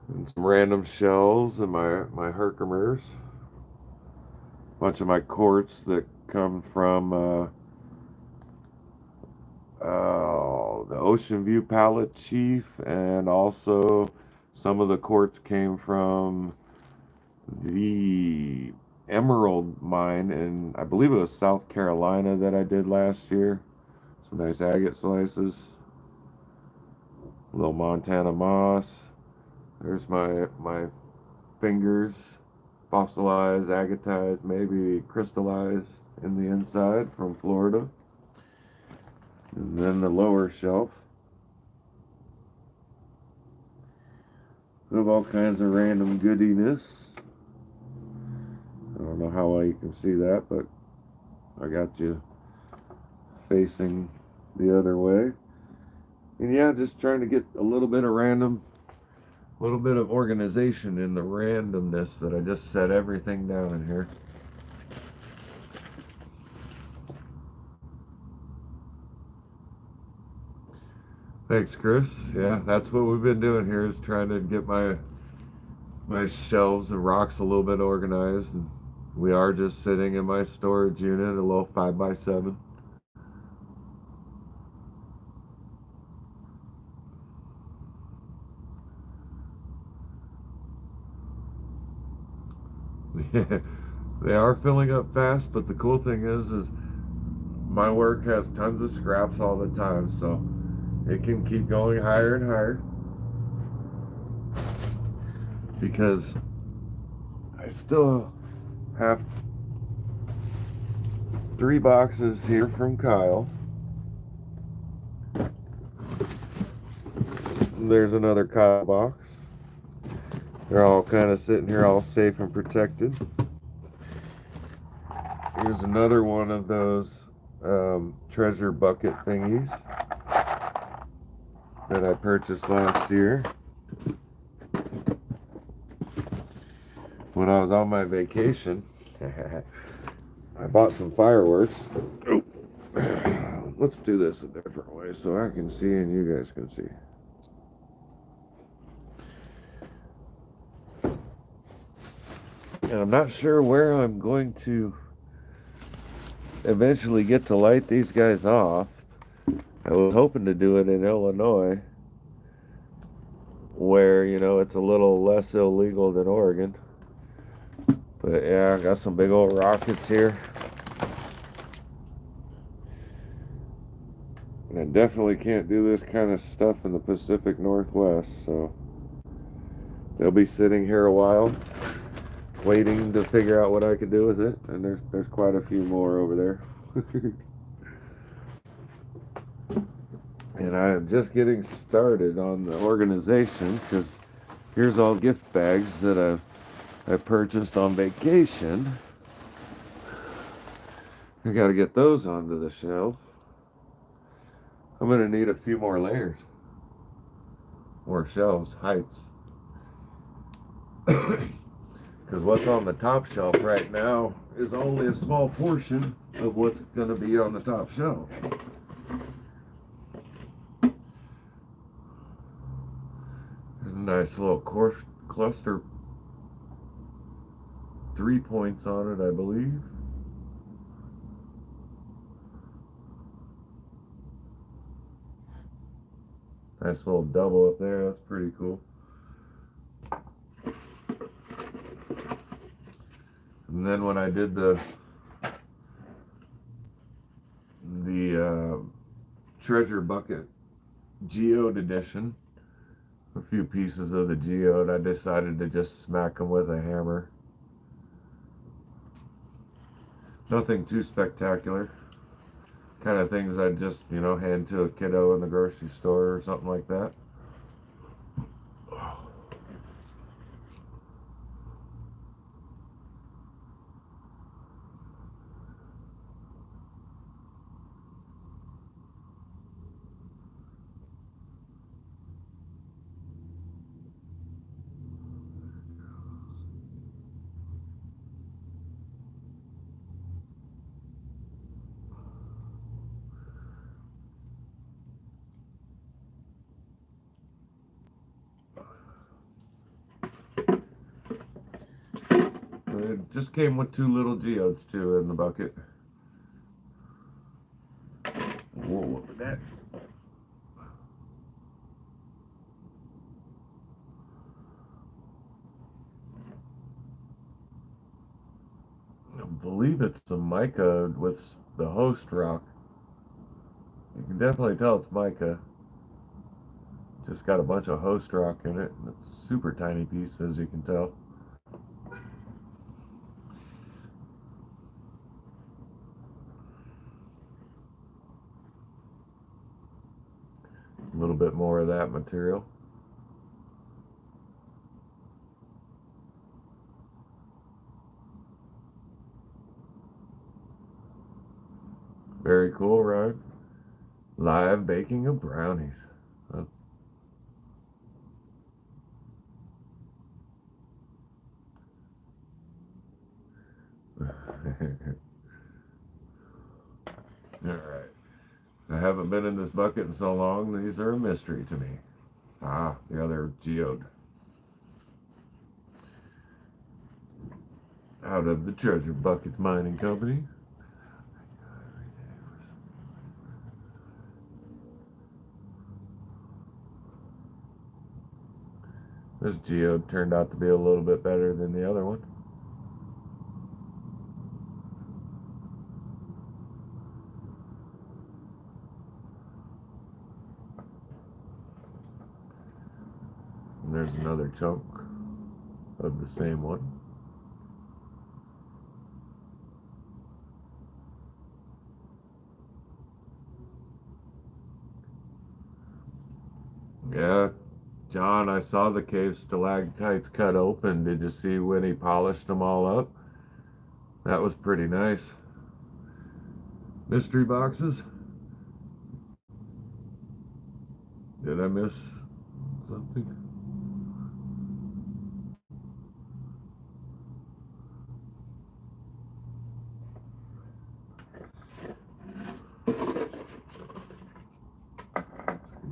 A: and some random shells and my Herkimers. A bunch of my quartz that come from the Ocean View Palette Chief, and also some of the quartz came from the Emerald Mine, and I believe it was South Carolina that I did last year. Some nice agate slices. A little Montana moss. There's my fingers, fossilized, agatized, maybe crystallized in the inside from Florida. And then the lower shelf. We have all kinds of random goodiness. I don't know how well you can see that, but I got you facing the other way. And yeah, just trying to get a little bit of organization in the randomness that I just set everything down in here. Thanks, Chris. Yeah, that's what we've been doing here, is trying to get my shelves and rocks a little bit organized. And we are just sitting in my storage unit, a little 5x7. They are filling up fast, but the cool thing is my work has tons of scraps all the time, so it can keep going higher and higher, because I still have 3 boxes here from Kyle. There's another Kyle box. They're all kind of sitting here all safe and protected. Here's another one of those treasure bucket thingies that I purchased last year when I was on my vacation. I bought some fireworks. Oh. Let's do this a different way so I can see and you guys can see. And I'm not sure where I'm going to eventually get to light these guys off. I was hoping to do it in Illinois, where, you know, it's a little less illegal than Oregon. But yeah, I got some big old rockets here. And I definitely can't do this kind of stuff in the Pacific Northwest, so they'll be sitting here a while, waiting to figure out what I could do with it. And there's quite a few more over there. And I am just getting started on the organization, because here's all gift bags that I purchased on vacation. I got to get those onto the shelf. I'm going to need a few more layers, more shelves, heights. Because what's on the top shelf right now is only a small portion of what's going to be on the top shelf. A nice little cluster, 3 points on it, I believe. Nice little double up there, that's pretty cool. And then when I did the treasure bucket geode edition, a few pieces of the geode, I decided to just smack them with a hammer. Nothing too spectacular. Kind of things I'd just, you know, hand to a kiddo in the grocery store or something like that. It just came with 2 little geodes too in the bucket. Whoa, what was that? I believe it's the mica with the host rock. You can definitely tell it's mica. Just got a bunch of host rock in it. It's a super tiny piece, as you can tell. A little bit more of that material. Very cool, right? Live baking of brownies. Alright. I haven't been in this bucket in so long, these are a mystery to me. Ah, the other geode. Out of the Treasure Buckets Mining Company. This geode turned out to be a little bit better than the other one. And there's another chunk of the same one. Yeah, John, I saw the cave stalactites cut open. Did you see when he polished them all up? That was pretty nice. Mystery boxes. Did I miss something?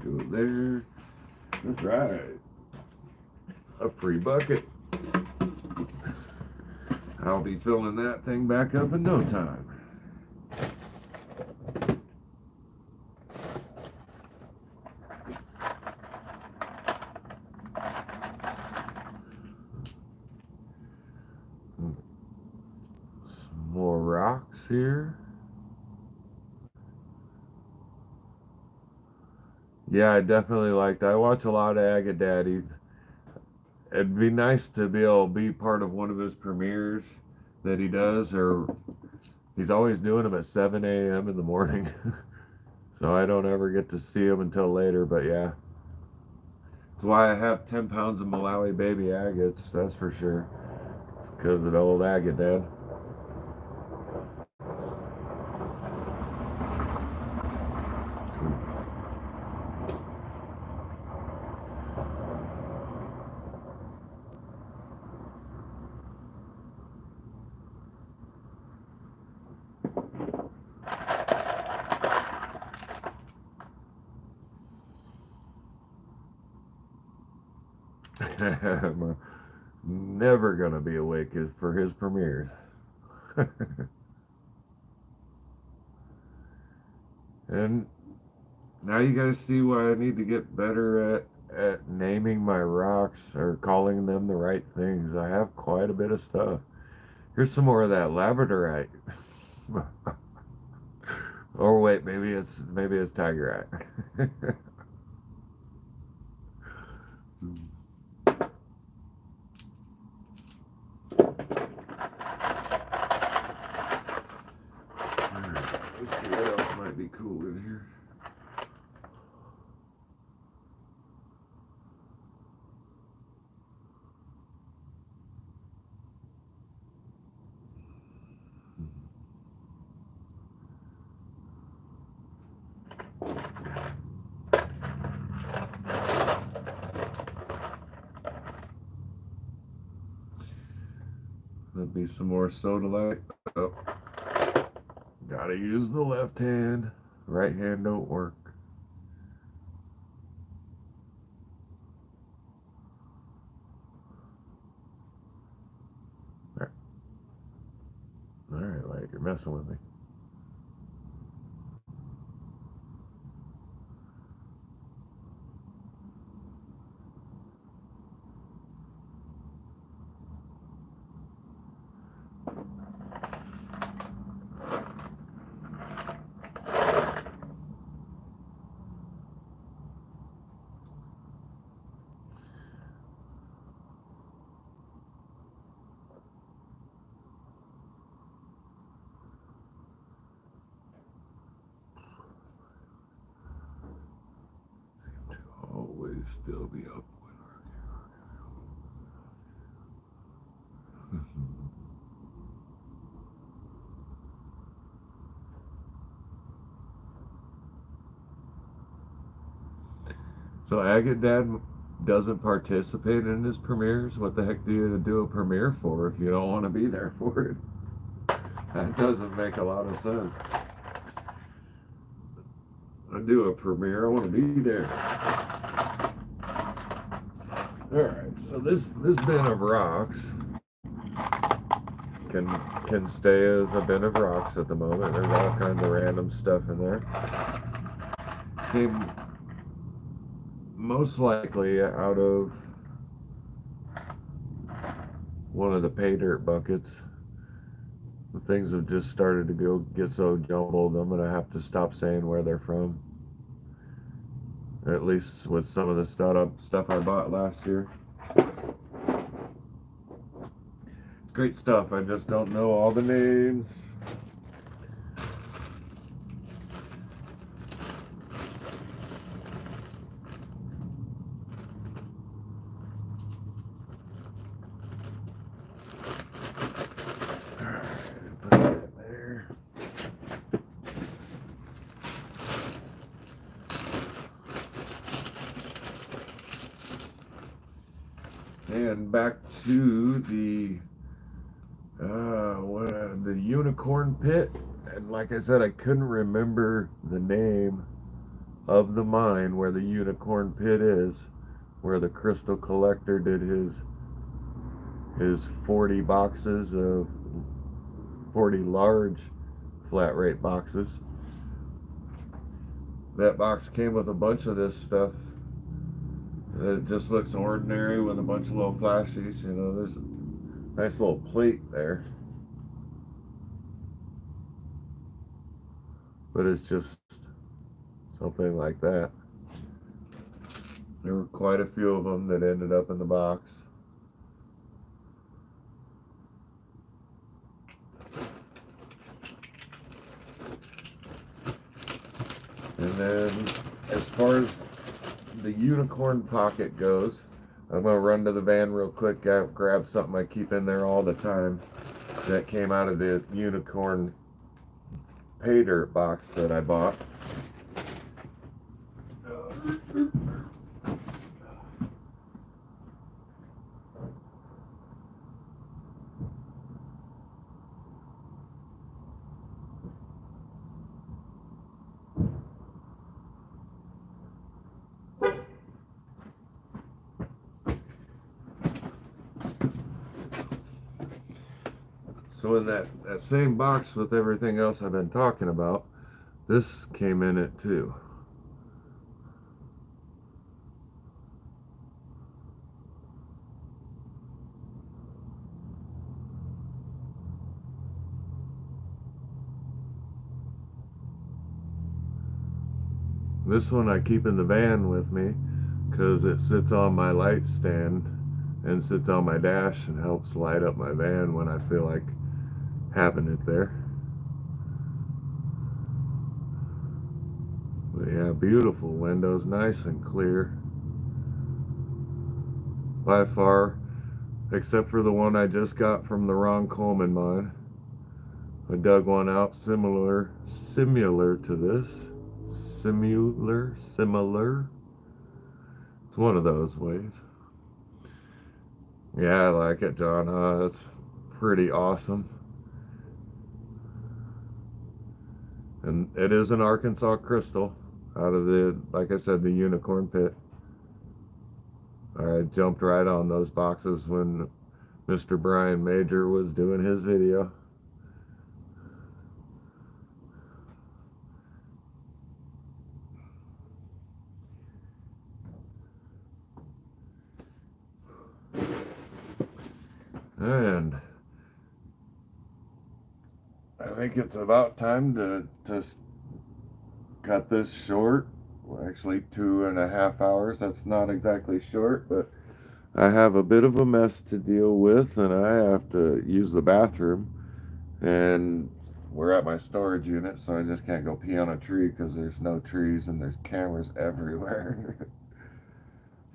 A: Do it there. That's right. A free bucket. I'll be filling that thing back up in no time. Some more rocks here. Yeah, I definitely liked it. I watch a lot of Agate Daddy. It'd be nice to be able to be part of one of his premieres that he does, or he's always doing them at 7 a.m. in the morning. So I don't ever get to see him until later, but yeah. That's why I have 10 pounds of Malawi baby agates, that's for sure. It's because of old Agate Dad. I'm never gonna be awake for his premieres. And now you guys see why I need to get better at naming my rocks or calling them the right things. I have quite a bit of stuff. Here's some more of that labradorite. Or wait, maybe it's tigerite. Let's see what else might be cool in here. There'll be some more sodalite. Oh, gotta use the left hand. Right hand don't work. Alright, light, you're messing with me. Always still be up. So Agate Dad doesn't participate in his premieres? What the heck do you do a premiere for if you don't want to be there for it? That doesn't make a lot of sense. I do a premiere, I want to be there. Alright, so this bin of rocks can stay as a bin of rocks at the moment. There's all kinds of random stuff in there. Came most likely out of one of the pay dirt buckets. The things have just started to get so jumbled, I'm gonna have to stop saying where they're from. At least with some of the stuff I bought last year. It's great stuff, I just don't know all the names. And back to the unicorn pit. And like I said, I couldn't remember the name of the mine where the unicorn pit is, where the crystal collector did his 40 boxes of 40 large flat rate boxes. That box came with a bunch of this stuff. It just looks ordinary with a bunch of little flashies. You know, there's a nice little plate there, but it's just something like that. There were quite a few of them that ended up in the box. And then as far as the unicorn pocket goes, I'm going to run to the van real quick, grab something I keep in there all the time that came out of the unicorn pay dirt box that I bought. So in that same box with everything else I've been talking about, this came in it too. This one I keep in the van with me because it sits on my light stand and sits on my dash and helps light up my van when I feel like having it there. But yeah, beautiful windows, nice and clear. By far, except for the one I just got from the Ron Coleman mine. I dug one out similar to this. Similar. It's one of those ways. Yeah, I like it, John. That's pretty awesome. And it is an Arkansas crystal out of the, like I said, the unicorn pit. I jumped right on those boxes when Mr. Brian Major was doing his video. And I think it's about time to cut this short. Well, actually 2.5 hours. That's not exactly short, but I have a bit of a mess to deal with and I have to use the bathroom. And we're at my storage unit, so I just can't go pee on a tree because there's no trees and there's cameras everywhere.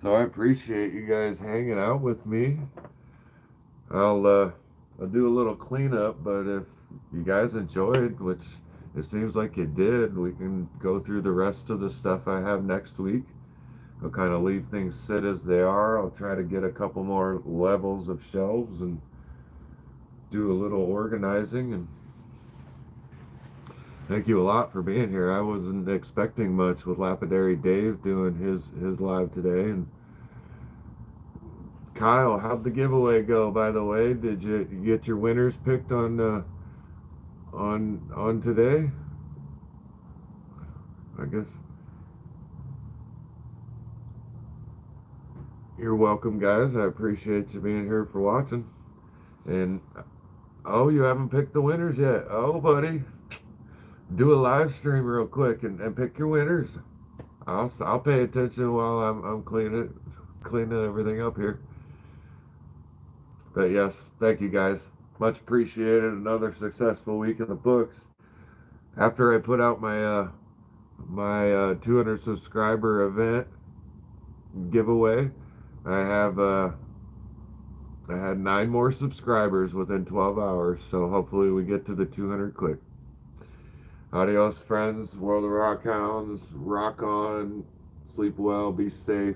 A: So I appreciate you guys hanging out with me. I'll do a little cleanup, but if you guys enjoyed, which it seems like you did, we can go through the rest of the stuff I have next week. I'll kind of leave things sit as they are. I'll try to get a couple more levels of shelves and do a little organizing. And thank you a lot for being here. I wasn't expecting much with Lapidary Dave doing his live today. And Kyle, how'd the giveaway go, by the way? Did you get your winners picked on today? I guess. You're welcome, guys. I appreciate you being here for watching. And oh, you haven't picked the winners yet. Oh, buddy. Do a live stream real quick and pick your winners. I'll pay attention while I'm cleaning everything up here. But yes, thank you guys. Much appreciated. Another successful week in the books. After I put out my 200 subscriber event giveaway, I had 9 more subscribers within 12 hours. So hopefully we get to the 200 quick. Adios, friends. World of Rock Hounds. Rock on. Sleep well. Be safe.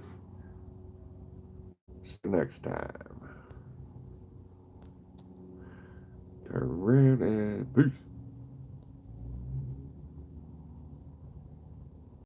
A: next time. Turn around and peace.